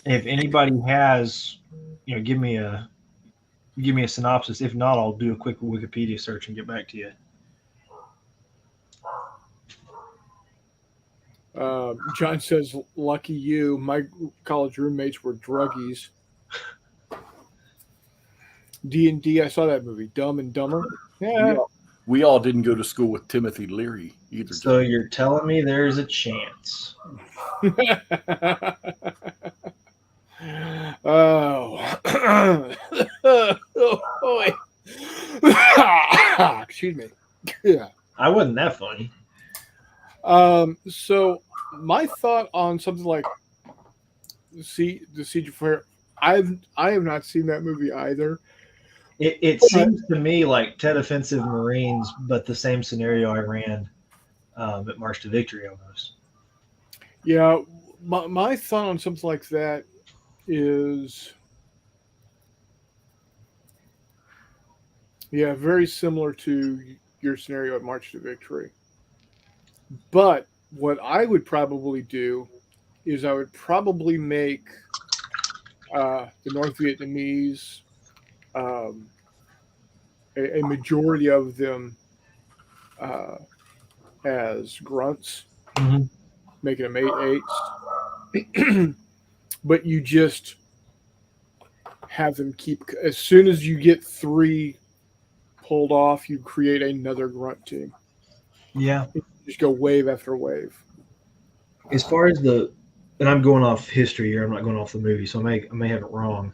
anybody has, give me a synopsis. If not, I'll do a quick Wikipedia search and get back to you. John says, "Lucky you. My college roommates were druggies." D&D. I saw that movie, Dumb and Dumber. Yeah. We all didn't go to school with Timothy Leary either. So you're telling me there's a chance? Oh. Oh boy. Excuse me. Yeah. I wasn't that funny. So my thought on something like the Siege of Fire, I have not seen that movie either. It seems to me like Ted Offensive Marines, but the same scenario I ran at March to Victory almost. Yeah, my thought on something like that is, yeah, very similar to your scenario at March to Victory. But what I would probably do is I would probably make the North Vietnamese, a majority of them as grunts, Mhm. making them 8/8s. But you just have them keep, as soon as you get 3 pulled off, you create another grunt team. Yeah. Just go wave after wave. As far as and I'm going off history here, I'm not going off the movie, so I may have it wrong.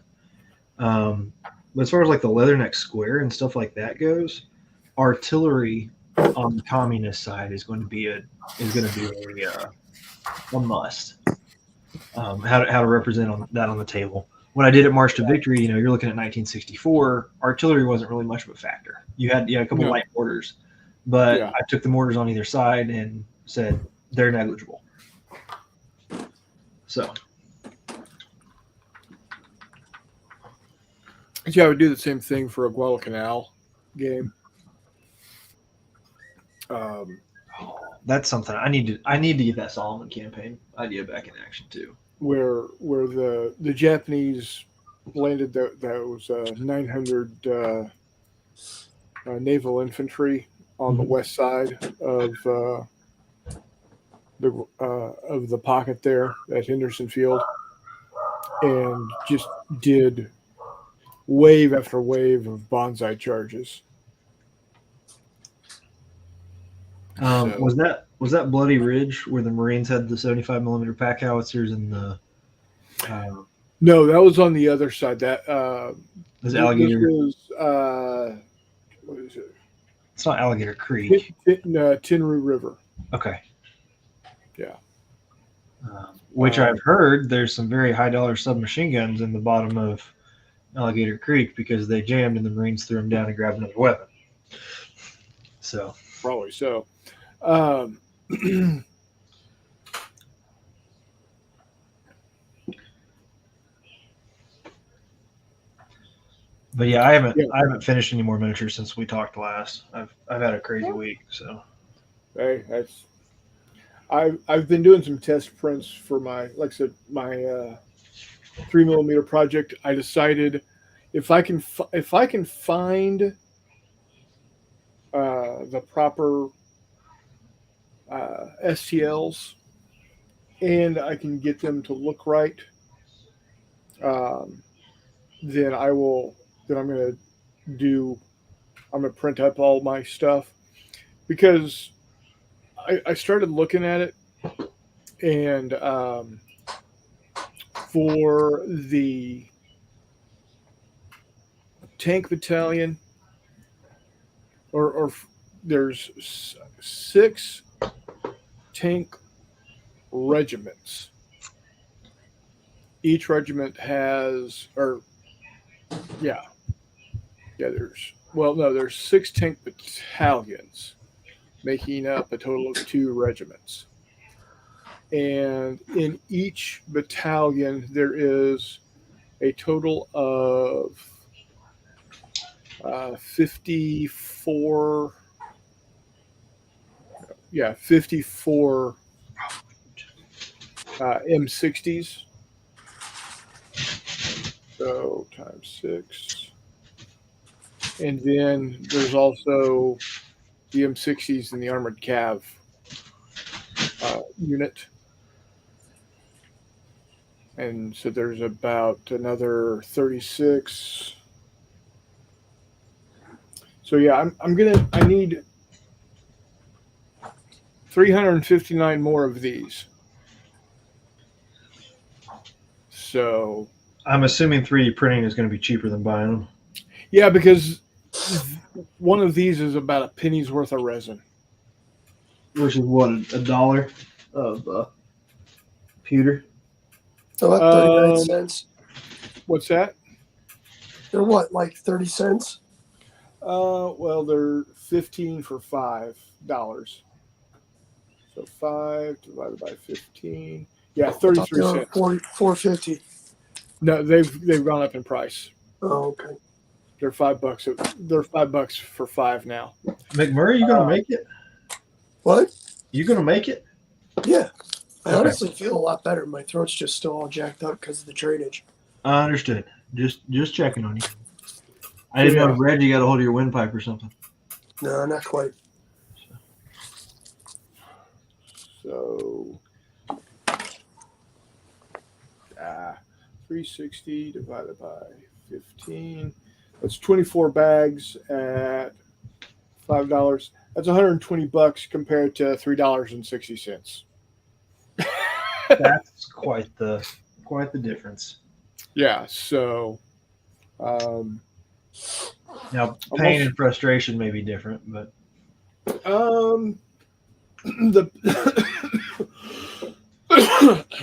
But as far as like the Leatherneck Square and stuff like that goes, artillery on the communist side is going to be a must. How to represent that on the table. When I did at March to Victory, you're looking at 1964. Artillery wasn't really much of a factor. You had a couple light mortars, but I took the mortars on either side and said they're negligible. So. Yeah, I would do the same thing for a Guadalcanal game. That's something I need to get that Solomon campaign idea back in action too. Where the Japanese landed those 900 naval infantry on the west side of the pocket there at Henderson Field, and just did wave after wave of bonsai charges. Was that Bloody Ridge where the Marines had the 75 millimeter pack howitzers and the? No, that was on the other side. That was Alligator. This was, what is it? It's not Alligator Creek. Tinru River. Okay. Yeah. Which I've heard there's some very high dollar submachine guns in the bottom of Alligator Creek because they jammed and the Marines threw them down and grabbed another weapon. So probably so. But yeah, I haven't finished any more miniatures since we talked last. I've had a crazy week. So hey, I've been doing some test prints for my 3mm project. I decided if I can find the proper STLs and I can get them to look right, then I'm going to print up all my stuff, because I started looking at it, and for the tank battalion, or there's 6 tank regiments. Each regiment has, there's 6 tank battalions, making up a total of 2 regiments. And in each battalion, there is a total of 54. Yeah, 54 M60s. So times 6. And then there's also the M60s and the armored cav unit. And so there's about another 36. So yeah, I need 359 more of these. So I'm assuming 3D printing is going to be cheaper than buying them. yeah, because one of these is about a penny's worth of resin. Which is what, $1 of pewter? So what, 39 cents? What's that? They're what, like 30 cents? Well, they're 15 for $5. So 5 divided by 15. Yeah, 33 cents. 4.50. No, they've gone up in price. Oh, okay. They're $5. They're $5 for 5 now. McMurray, you going to make it? What? You going to make it? Yeah. I Okay. honestly feel a lot better. My throat's just still all jacked up because of the drainage. I understood. Just checking on you. I didn't know if Reggie got a hold of your windpipe or something. No, not quite. So 360 divided by 15. That's 24 bags at $5. That's $120 compared to $3.60. That's quite the difference. Yeah. So Now, pain and frustration may be different, but the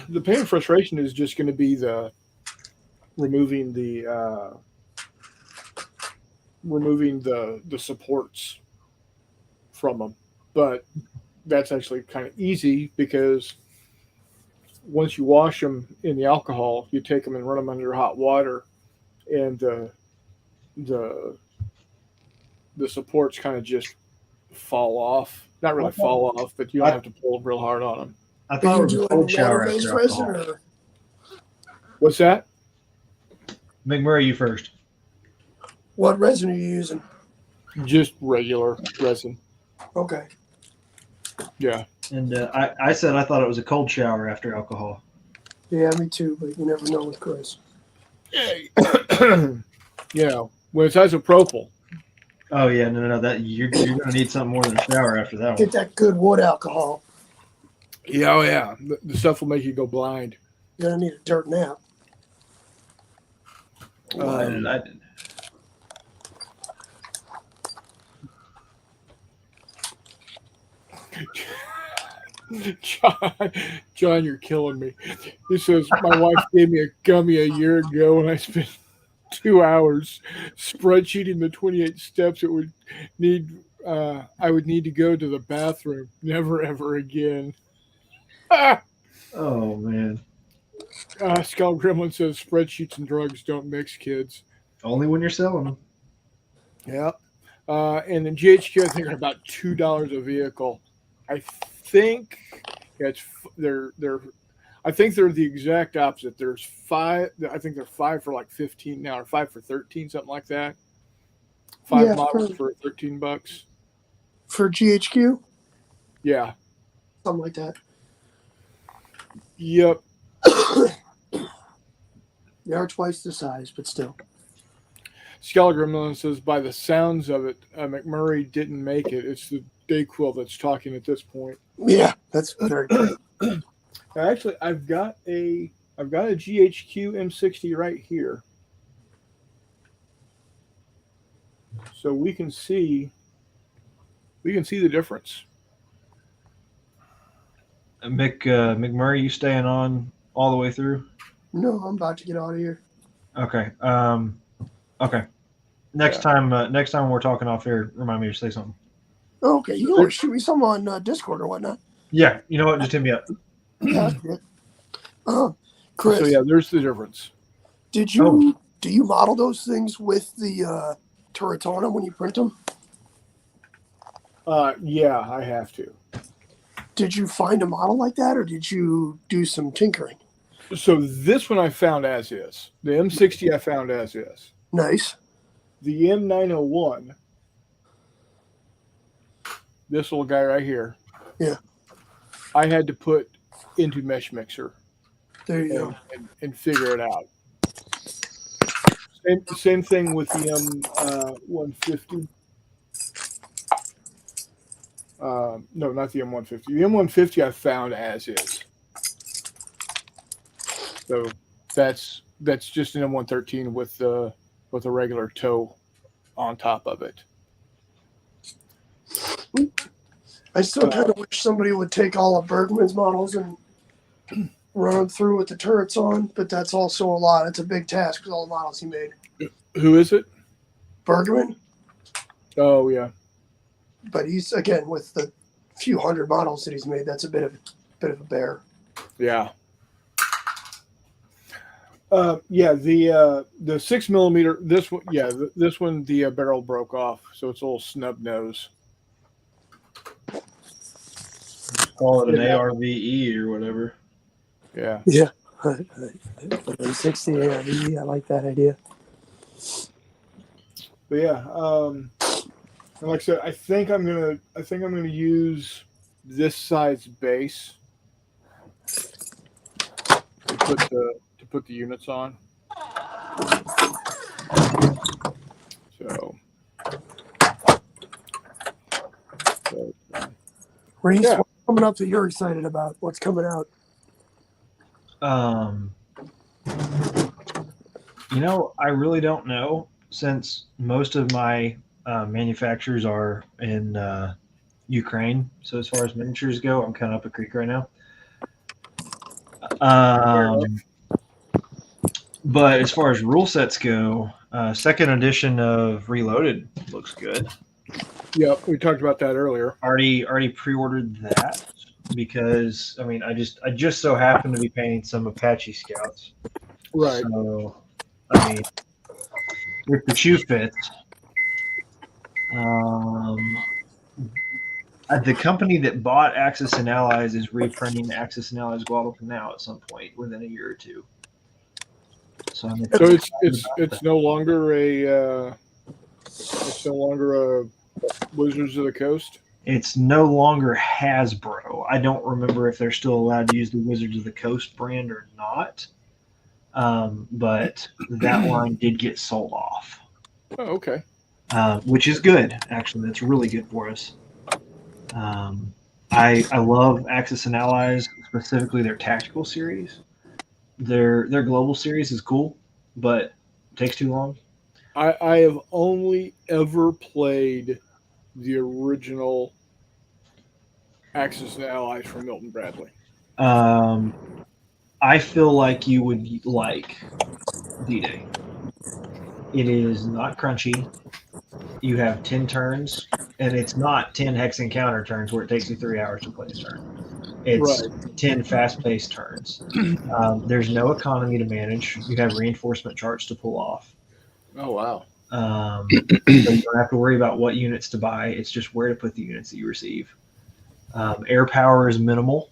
the pain and frustration is just going to be the removing the supports from them, but that's actually kind of easy because once you wash them in the alcohol, you take them and run them under hot water, and the supports kind of just fall off. Not really fall off, but you don't have to pull real hard on them. I thought it was a cold shower water-based after resin alcohol. or What's that? McMurray, you first. what resin are you using? Just regular resin. Okay. Yeah. And I said I thought it was a cold shower after alcohol. Yeah, me too, but you never know with Chris. You know, when it's isopropyl. Oh yeah, no, that you're gonna need something more than a shower after that one. Get that good wood alcohol. Yeah, oh yeah. The stuff will make you go blind. You're gonna need a dirt nap. I didn't. John, you're killing me. He says, my wife gave me a gummy a year ago and I spent 2 hours spreadsheeting the 28 steps it would need. I would need to go to the bathroom. Never, ever again. Oh man. Skull Gremlin says spreadsheets and drugs don't mix, kids. Only when you're selling them. Yeah. And then GHQ, I think, are about $2 a vehicle. I think they're I think they're the exact opposite. There's 5. I think they're 5 for like 15 now, or 5 for 13, something like that. 5 models for $13. For GHQ? Yeah. Something like that. Yep. They are twice the size, but still. Skelegremlin says, by the sounds of it, McMurray didn't make it. It's the Dayquil that's talking at this point. Yeah, that's very good. Actually, I've got a GHQ M60 right here, so we can see the difference. McMurray, you staying on all the way through? No, I'm about to get out of here. Okay. Okay. Next time we're talking off air, remind me to say something. Okay, you can always shoot me some on Discord or whatnot. Yeah, you know what? Just hit me up. Yeah, that's good. Chris, So yeah, there's the difference. do you model those things with the turrets on them when you print them? Yeah, I have to. Did you find a model like that, or did you do some tinkering? So this one I found as is. The M60 I found as is. Nice. The M901, this little guy right here. Yeah. I had to put into Mesh Mixer There you go. and figure it out. Same thing with the M150. No, not the M150. The M150 I found as is. So that's just an M113 with a regular toe on top of it. I still kind of wish somebody would take all of Bergman's models and run them through with the turrets on, but that's also a lot. It's a big task with all the models he made. Who is it? Bergman, Oh yeah. but he's again with the few hundred models that he's made. That's a bit of a bear. Yeah. Yeah, the 6mm. This one, yeah, this one the barrel broke off, so it's a little snub nose. Call it an Yeah. ARVE or whatever. Yeah. Yeah, 60 ARV. I like that idea. But yeah, and like I said, I think I'm gonna use this size base to put the units on. So, Reese, Yeah. what's coming up that you're excited about? What's coming out? I really don't know, since most of my manufacturers are in Ukraine. So as far as miniatures go, I'm kind of up a creek right now. But as far as rule sets go, second edition of Reloaded looks good. yeah, we talked about that earlier. Already pre-ordered that because I just so happen to be painting some Apache Scouts. Right. So if the shoe fits, the company that bought Axis and Allies is reprinting Axis and Allies Guadalcanal at some point within a year or two. So it's no longer a Wizards of the Coast. It's no longer Hasbro. I don't remember if they're still allowed to use the Wizards of the Coast brand or not. But that line did get sold off. Oh, okay. Which is good. Actually, that's really good for us. I love Axis and Allies, specifically their tactical series. Their global series is cool, but it takes too long. I have only ever played the original Axis and Allies from Milton Bradley. I feel like you would like D-Day. It is not crunchy. You have 10 turns, and it's not 10 hex encounter turns where it takes you 3 hours to play a turn. It's 10 fast-paced turns. There's no economy to manage. You have reinforcement charts to pull off. Oh, wow. So you don't have to worry about what units to buy. It's just where to put the units that you receive. Air power is minimal.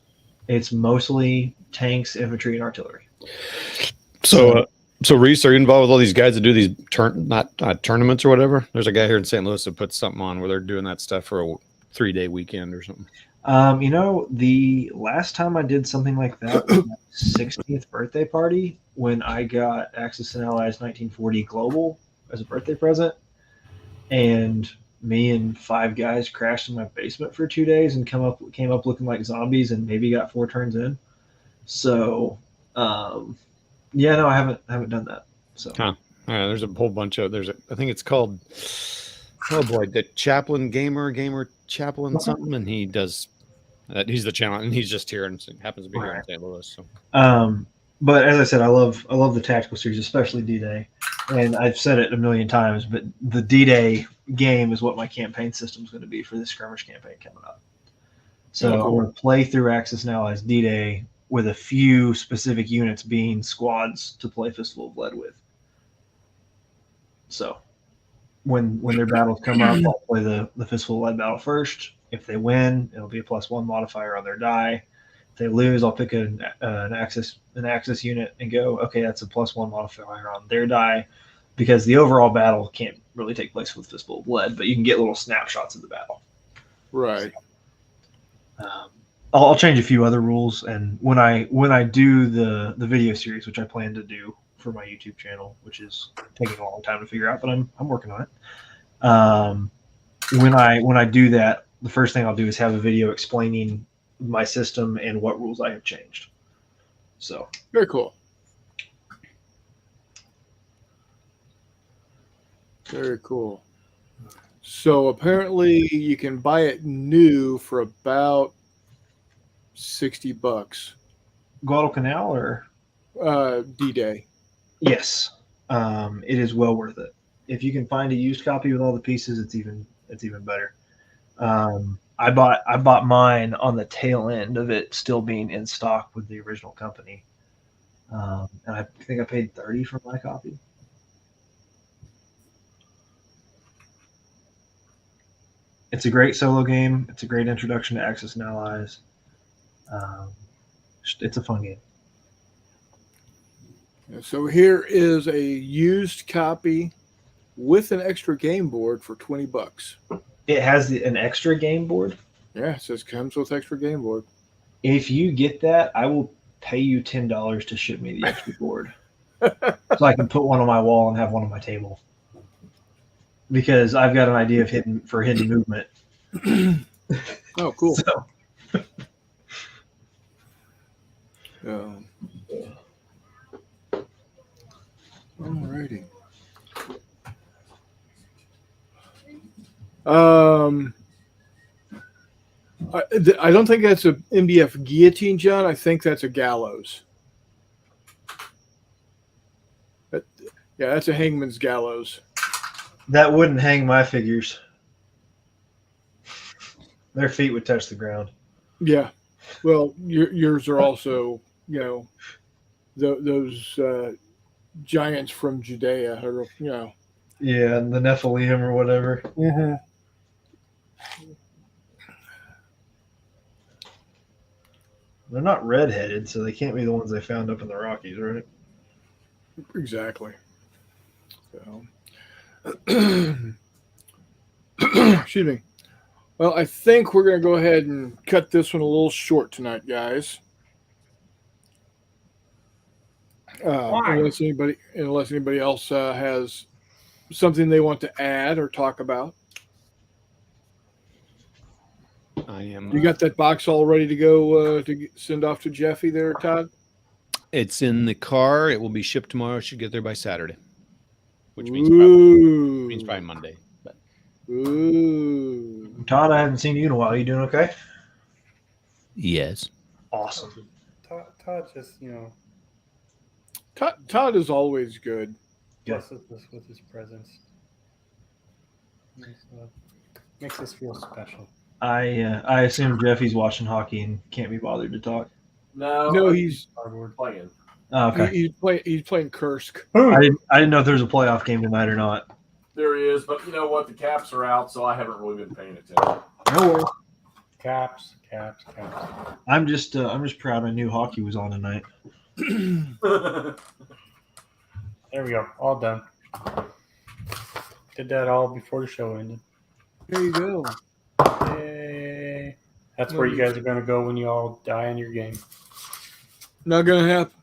It's mostly tanks, infantry, and artillery. So Reese, are you involved with all these guys that do these tournaments or whatever? There's a guy here in St. Louis that puts something on where they're doing that stuff for a 3-day weekend or something. The last time I did something like that was my 16th birthday party when I got Axis and Allies 1940 Global as a birthday present. And me and 5 guys crashed in my basement for 2 days and came up looking like zombies and maybe got 4 turns in. So, I haven't done that. So, there's a whole bunch of I think it's called, the Chaplain Gamer Chaplain something, and he does. He's the channel, and he's just here and happens to be here in St. Louis. So. But as I said, I love the tactical series, especially D-Day. And I've said it a million times, but the D-Day game is what my campaign system is going to be for this skirmish campaign coming up. So I'm going to play through Axis and Allies D-Day with a few specific units being squads to play Fistful of Lead with. So when their battles come up, I'll play the Fistful of Lead battle first. If they win, it'll be a +1 modifier on their die. If they lose, I'll pick an Axis unit and go, okay, that's a +1 modifier on their die, because the overall battle can't really take place with Fistful of Lead, but you can get little snapshots of the battle. Right. I'll change a few other rules, and when I do the video series, which I plan to do for my YouTube channel, which is taking a long time to figure out, but I'm working on it. When I do that, the first thing I'll do is have a video explaining my system and what rules I have changed. So Very cool. Very cool. So apparently you can buy it new for about $60. Guadalcanal or D-Day. yes, it is well worth it. If you can find a used copy with all the pieces, it's even better. I bought mine on the tail end of it still being in stock with the original company, and I think I paid $30 for my copy. It's a great solo game. It's a great introduction to Axis and Allies. It's a fun game. So here is a used copy with an extra game board for $20. It has an extra game board. Yeah, it says comes with extra game board. If you get that, I will pay you $10 to ship me the extra board, so I can put one on my wall and have one on my table. Because I've got an idea of hidden movement. Oh, cool. So, Alrighty. I don't think that's a MDF guillotine, John. I think that's a gallows. Yeah, that's a hangman's gallows. that wouldn't hang my figures. Their feet would touch the ground. Yeah. Well, yours are also, those giants from Judea, or, Yeah, and the Nephilim or whatever. Mm-hmm. They're not redheaded, so they can't be the ones they found up in the Rockies, right? Exactly. So, excuse me. Well, I think we're going to go ahead and cut this one a little short tonight, guys. Unless anybody else has something they want to add or talk about. I am. You got that box all ready to go to send off to Jeffy there, Todd? It's in the car. It will be shipped tomorrow. It should get there by Saturday, which means probably Monday. But Ooh. Todd, I haven't seen you in a while. You doing okay? yes, Awesome. Todd just, Todd is always good. blesses us with his presence. Makes us feel special. I assume Jeffy's watching hockey and can't be bothered to talk. No, he's playing. Oh, okay. he's playing Kursk. I didn't know if there was a playoff game tonight or not. There he is, but you know what? The Caps are out, so I haven't really been paying attention. No worries. Caps. I'm just proud I knew hockey was on tonight. There we go. All done. Did that all before the show ended. There you go. Yay. That's where you guys are going to go when you all die in your game. Not gonna happen.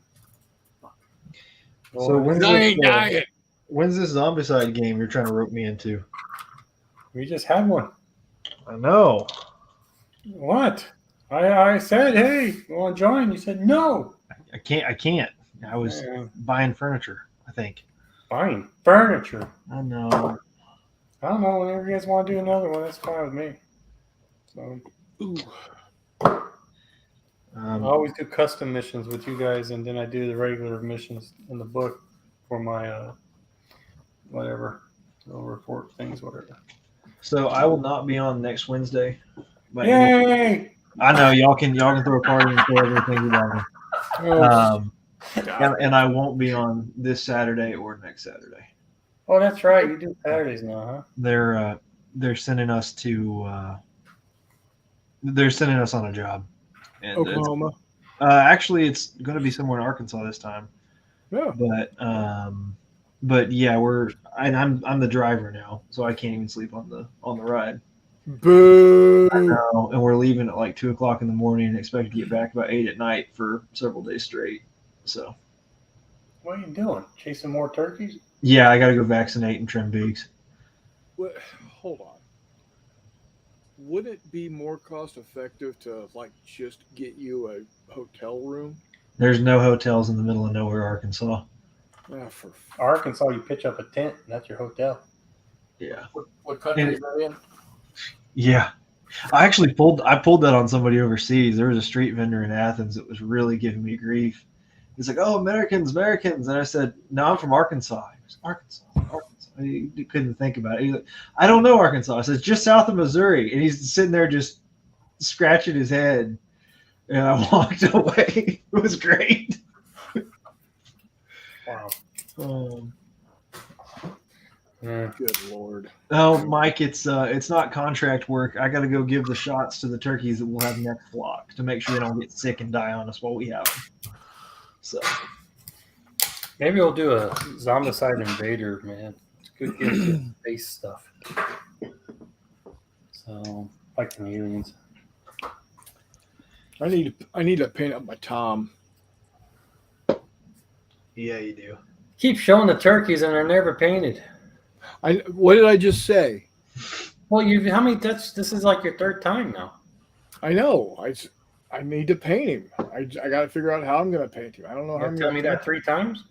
So Dying. when's this Zombicide game you're trying to rope me into? We just had one. I know. What? I said, hey, you want to join? You said no. I can't. I was buying furniture, I think. Buying furniture. I know. I don't know. Whenever you guys want to do another one, that's fine with me. So I always do custom missions with you guys, and then I do the regular missions in the book for my whatever little report things, whatever. So I will not be on next Wednesday. But Yay! I know y'all can throw a party and throw everything you want. Oh, And I won't be on this Saturday or next Saturday. Oh, that's right. You do Saturdays now, huh? They're sending us to they're sending us on a job, and Oklahoma. actually it's going to be somewhere in Arkansas this time. Yeah. But yeah, I'm the driver now, so I can't even sleep on the ride. Boo. And we're leaving at like 2:00 in the morning and expect to get back about 8 at night for several days straight. So What are you doing? Chasing more turkeys? yeah, I got to go vaccinate and trim beaks. What, hold on. Would it be more cost effective to like just get you a hotel room? There's no hotels in the middle of nowhere, Arkansas. Ah, Arkansas, you pitch up a tent, and that's your hotel. Yeah. What country is that in? Yeah. I pulled that on somebody overseas. There was a street vendor in Athens that was really giving me grief. He's like, "Oh, Americans. And I said, "No, I'm from Arkansas." He goes, Arkansas. He couldn't think about it. He's like, "I don't know Arkansas." I said, "Just south of Missouri." And he's sitting there just scratching his head. And I walked away. It was great. Wow. Good Lord. Oh, Mike, it's not contract work. I got to go give the shots to the turkeys that we'll have next flock to make sure they don't get sick and die on us while we have them. So Maybe we'll do a Zombicide Invader, man. It's good gift base stuff. So, like the aliens. I need to paint up my Tom. yeah, you do. Keep showing the turkeys, and they're never painted. What did I just say? Well, this is like your third time now. I know. I need to paint him. I got to figure out how I'm going to paint him. I don't know how I'm Tell going me to that 3 times?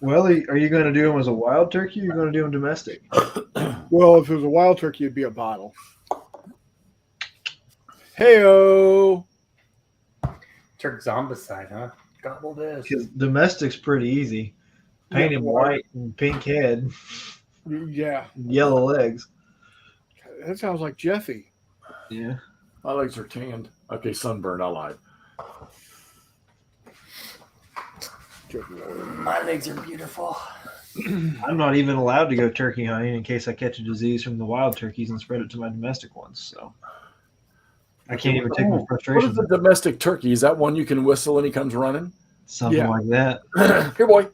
Well, are you going to do them as a wild turkey or are you going to do them domestic? Well, if it was a wild turkey, it'd be a bottle. Hey-o. Turk Zombicide, huh? Gobble this. Because domestic's pretty easy. Paint him white and pink head, Yeah. yellow legs. That sounds like Jeffy. Yeah. My legs are tanned. Okay, sunburned. I lied. Good Lord. My legs are beautiful. I'm not even allowed to go turkey hunting in case I catch a disease from the wild turkeys and spread it to my domestic ones. So I can't even take my What is frustrations. the domestic turkey? Is that one you can whistle and he comes running? Something Yeah. like that. Here, boy.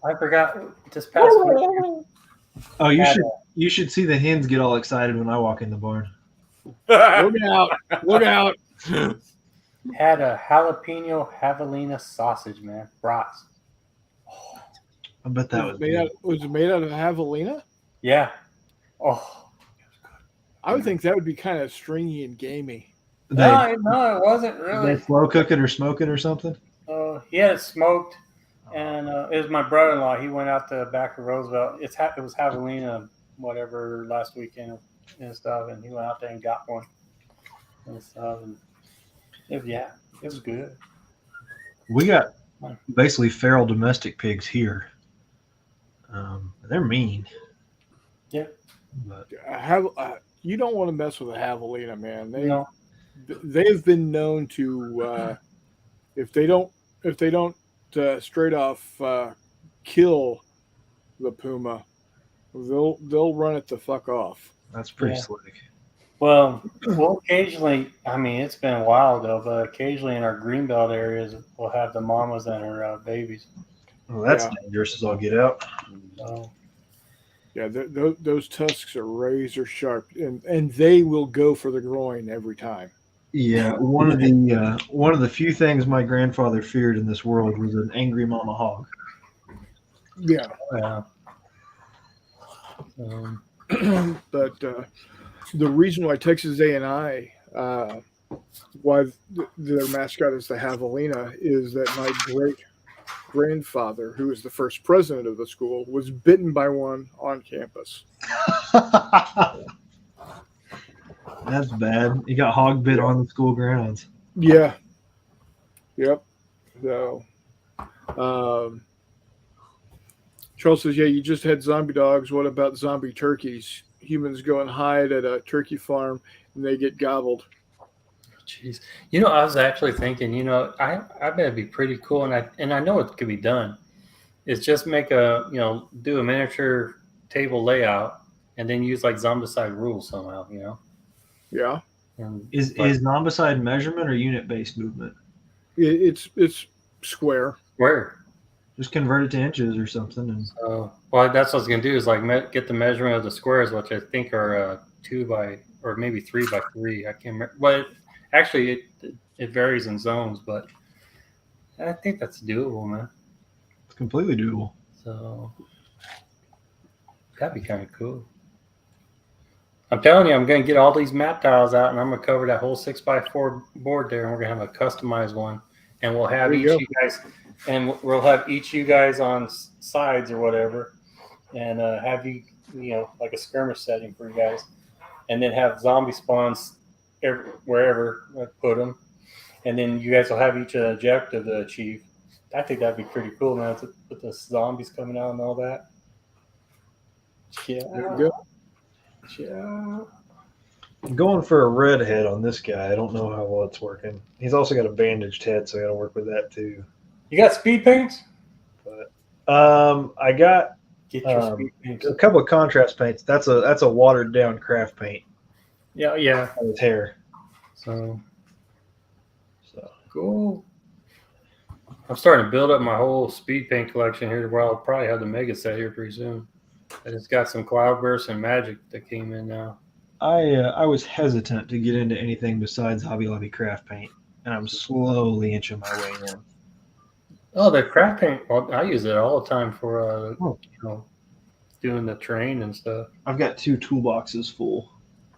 I forgot this past week. Oh, you should see the hens get all excited when I walk in the barn. Look out. Look out. Had a jalapeno javelina sausage, man. Brats. I bet that was Was it made out of javelina? Yeah. Oh. I would think that would be kind of stringy and gamey. No, it wasn't They really. slow cook it or smoke it or something. He had it smoked, and it was my brother-in-law. He went out to back of Roosevelt. It was javelina, whatever, last weekend and stuff, and he went out there and got one and stuff. And it was good. We got basically feral domestic pigs here. They're mean. Yeah. But You don't want to mess with a javelina, man. They They've been known to if they don't straight off kill the puma, they'll run it the fuck off. that's pretty slick. Well, occasionally, I mean, it's been a while though, but occasionally in our greenbelt areas, we'll have the mamas and her babies. Well, that's Yeah. dangerous as all get out. So, Yeah, those tusks are razor sharp, and they will go for the groin every time. Yeah, one of the few things my grandfather feared in this world was an angry mama hog. Yeah, yeah. but the reason why Texas A&I, why their mascot is the javelina, is that my great grandfather, who was the first president of the school, was bitten by one on campus. That's bad. You got hog bit on the school grounds. Yeah. Yep. So, Charles says, yeah, you just had zombie dogs. What about zombie turkeys? Humans go and hide at a turkey farm and they get gobbled. Jeez. I was actually thinking, I bet it'd be pretty cool, and I know it could be done. is just make do a miniature table layout and then use like Zombicide rules somehow, Yeah, And Is Zombicide measurement or unit based movement? it's square. where? Just convert it to inches or something. And So, well, that's what I was gonna do is like get the measurement of the squares, which I think are 2 by or maybe 3 by 3. I can't remember. But actually, it varies in zones, but I think that's doable, man. it's completely doable. So that'd be kind of cool. I'm telling you, I'm going to get all these map tiles out, and I'm going to cover that whole 6x4 board there, and we're going to have a customized one, and we'll have There you each go. you guys, and we'll have each you guys on sides or whatever, and have you like a skirmish setting for you guys, and then have zombie spawns wherever I put them, and then you guys will have each an objective to achieve. I think that'd be pretty cool, man, with the zombies coming out and all that. Yeah. There you go. Yeah. I'm going for a redhead on this guy. I don't know how well it's working. He's also got a bandaged head, so I got to work with that too. You got speed paints? I got Get your speed paints. a couple of contrast paints. That's a watered down craft paint Yeah. on his hair. So So cool. I'm starting to build up my whole speed paint collection here where I'll probably have the mega set here pretty soon. And it's got some cloudburst and magic that came in now. I was hesitant to get into anything besides Hobby Lobby craft paint, and I'm slowly inching my way in. Oh, the craft paint. Well, I use it all the time for doing the terrain and stuff. I've got 2 toolboxes full,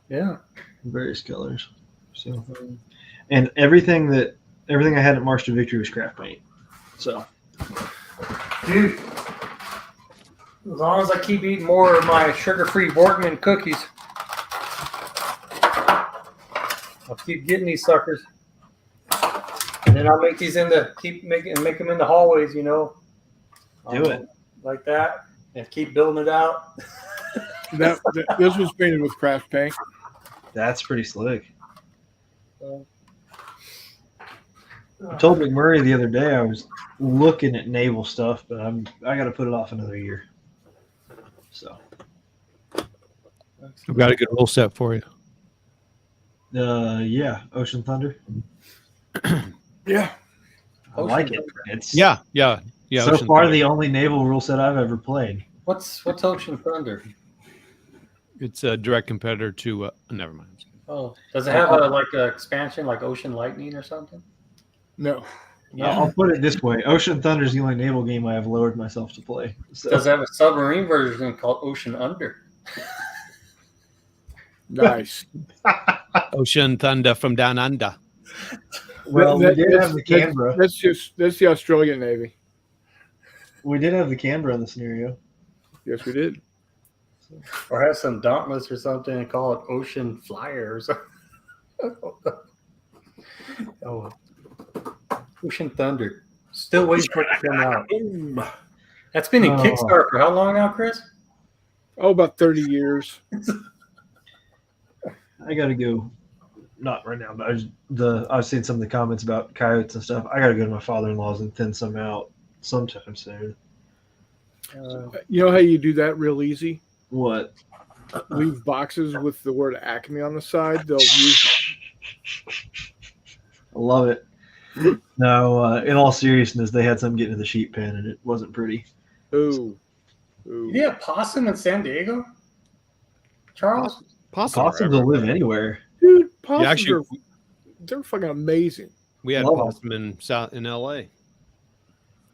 Yeah. in various colors. So, and everything I had at March to Victory was craft paint. So, Dude. As long as I keep eating more of my sugar-free Borgman cookies, I'll keep getting these suckers, and then I'll make these make them in the hallways. Do it. like that, and keep building it out. This was painted with craft paint. that's pretty slick. I told McMurray the other day I was looking at naval stuff, but I got to put it off another year. So, I've got a good rule set for you. yeah, Ocean Thunder. Yeah, I like it. It's Yeah. So Ocean far, Thunder. the only naval rule set I've ever played. What's Ocean Thunder? It's a direct competitor to. Never mind. Oh, does it have a expansion like Ocean Lightning or something? no. I'll put it this way: Ocean Thunder is the only naval game I have lowered myself to play. So. Does it have a submarine version called Ocean Under? Nice. Ocean Thunder from down under. Well, we did have the Canberra. That's the Australian Navy. We did have the Canberra in the scenario. Yes, we did. Or have some Dauntless or something and call it Ocean Flyer or something. Oh, Ocean Thunder. Still waiting for it to come out. That's been in Oh. Kickstarter for how long now, Chris? Oh, about 30 years. I got to go. Not right now, but I've seen some of the comments about coyotes and stuff. I got to go to my father-in-law's and thin some out sometime soon. You know how you do that real easy? What? Leave boxes with the word Acme on the side. They'll use. I love it. No, in all seriousness, they had some get into the sheep pen, and it wasn't pretty. Ooh. Yeah, possum in San Diego? Charles? Possums will live anywhere. Dude, possums actually- they're fucking amazing. We had Love possum in LA.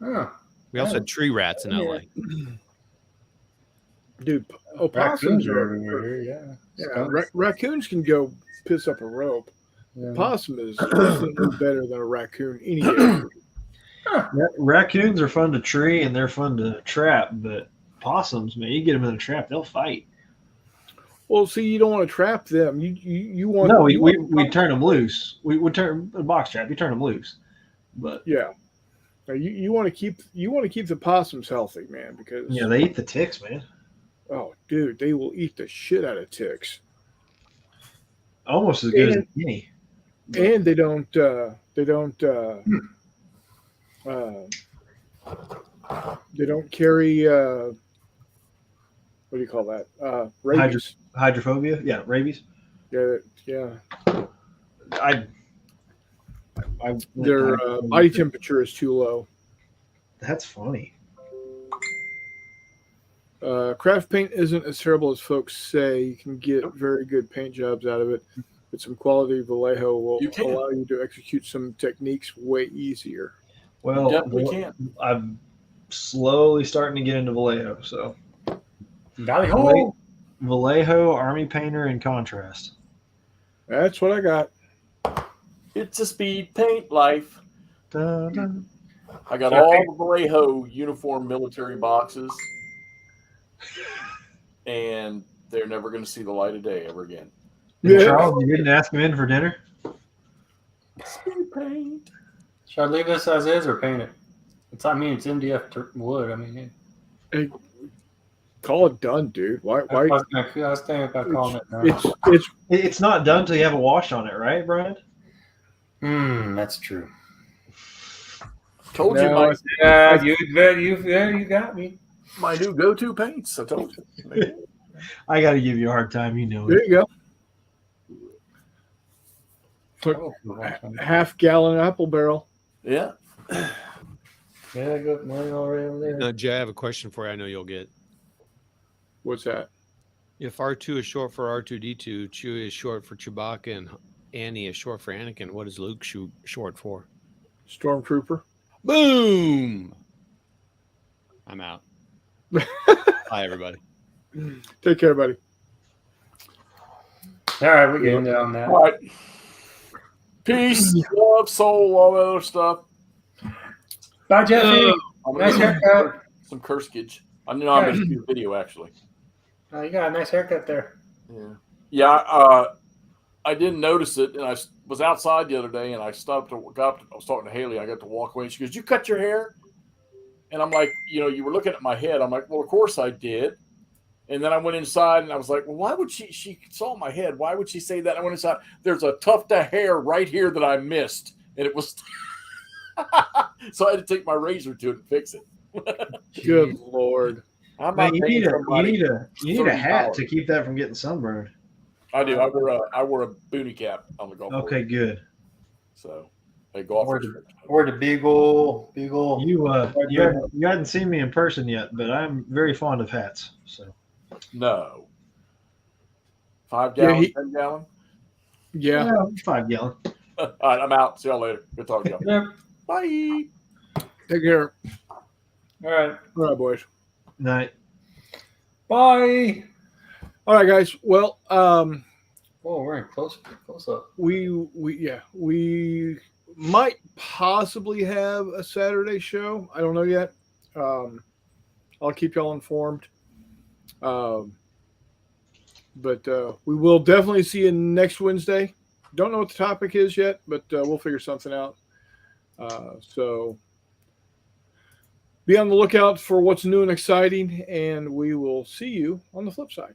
Huh. We also had tree rats in LA. Dude, opossums Raccoons are are everywhere here, yeah. yeah, raccoons can go piss up a rope. Yeah. Possum is infinitely better than a raccoon any day. Raccoons are fun to tree and they're fun to trap, but possums, man, you get them in a trap, they'll fight. Well, see, you don't want to trap them. You want No, you we want- turn them loose. We would turn a box trap. You turn them loose, but yeah. Now, you want to keep the possums healthy, man, because yeah, they eat the ticks, man. oh, dude, they will eat the shit out of ticks, Almost as good as a guinea. and they don't They don't carry what do you call that? Rabies. Hydrophobia? Yeah, rabies. Yeah. Their Their body temperature is too low. That's funny. Craft paint isn't as terrible as folks say. You can get very good paint jobs out of it, but some quality Vallejo will You can. allow you to execute some techniques way easier. Well, definitely can. I'm slowly starting to get into Vallejo. So Vallejo. Vallejo, Army Painter, and Contrast. That's what I got. It's a speed paint life. Dun, dun. I got all the Vallejo uniform military boxes, and they're never going to see the light of day ever again. And Charles, you didn't ask him in for dinner? Speed paint. Should I leave this as is or paint it? It's it's MDF wood. I mean, Call it done, dude. Why? I was thinking about calling it done. It's not done till you have a wash on it, right, Brian? That's true. Told you, No, Mike. Yeah, you got me. My new go-to paints. I told you. I got to give you a hard time. You know There it. you go. Put half gallon apple barrel. Yeah. Yeah, I got mine already over there. Now, Jay, I have a question for you. I know you'll get. What's that? If R2 is short for R2D2, Chewie is short for Chewbacca, and Annie is short for Anakin, what is Luke short for? Stormtrooper. Boom! I'm out. Bye, everybody. Take care, buddy. All right, we can end it on that. All right. Peace, love, soul, all that other stuff. Bye, Jeffy. I'm Nice gonna haircut. some cursage. I know I'm going to do a video actually. You got a nice haircut there. Yeah. I didn't notice it, and I was outside the other day, and I stopped. I was talking to Haley. I got to walk away, and she goes, "You cut your hair?" And I'm like, you were looking at my head. I'm like, well, of course I did. And then I went inside, and I was like, well, why would she saw my head? Why would she say that? I went inside. There's a tuft of hair right here that I missed, and it was. So I had to take my razor to it and fix it. Good Lord. I'm Man, not you paying need somebody a hat $30. to keep that from getting sunburned. I do. I wore a boonie cap on the golf course. Okay, good. So a golfer. Or the big ol'. You hadn't seen me in person yet, but I'm very fond of hats. So No. 5 gallon, 10 gallon. Yeah. 5 gallon. All right, I'm out. See y'all later. Good talking to y'all. Yep. Bye. Take care. All right. All right, boys. Night. Bye. All right, guys. Well, Oh, we're in close up. we might possibly have a Saturday show. I don't know yet. I'll keep y'all informed. But we will definitely see you next Wednesday. Don't know what the topic is yet, but we'll figure something out. So be on the lookout for what's new and exciting, and we will see you on the flip side.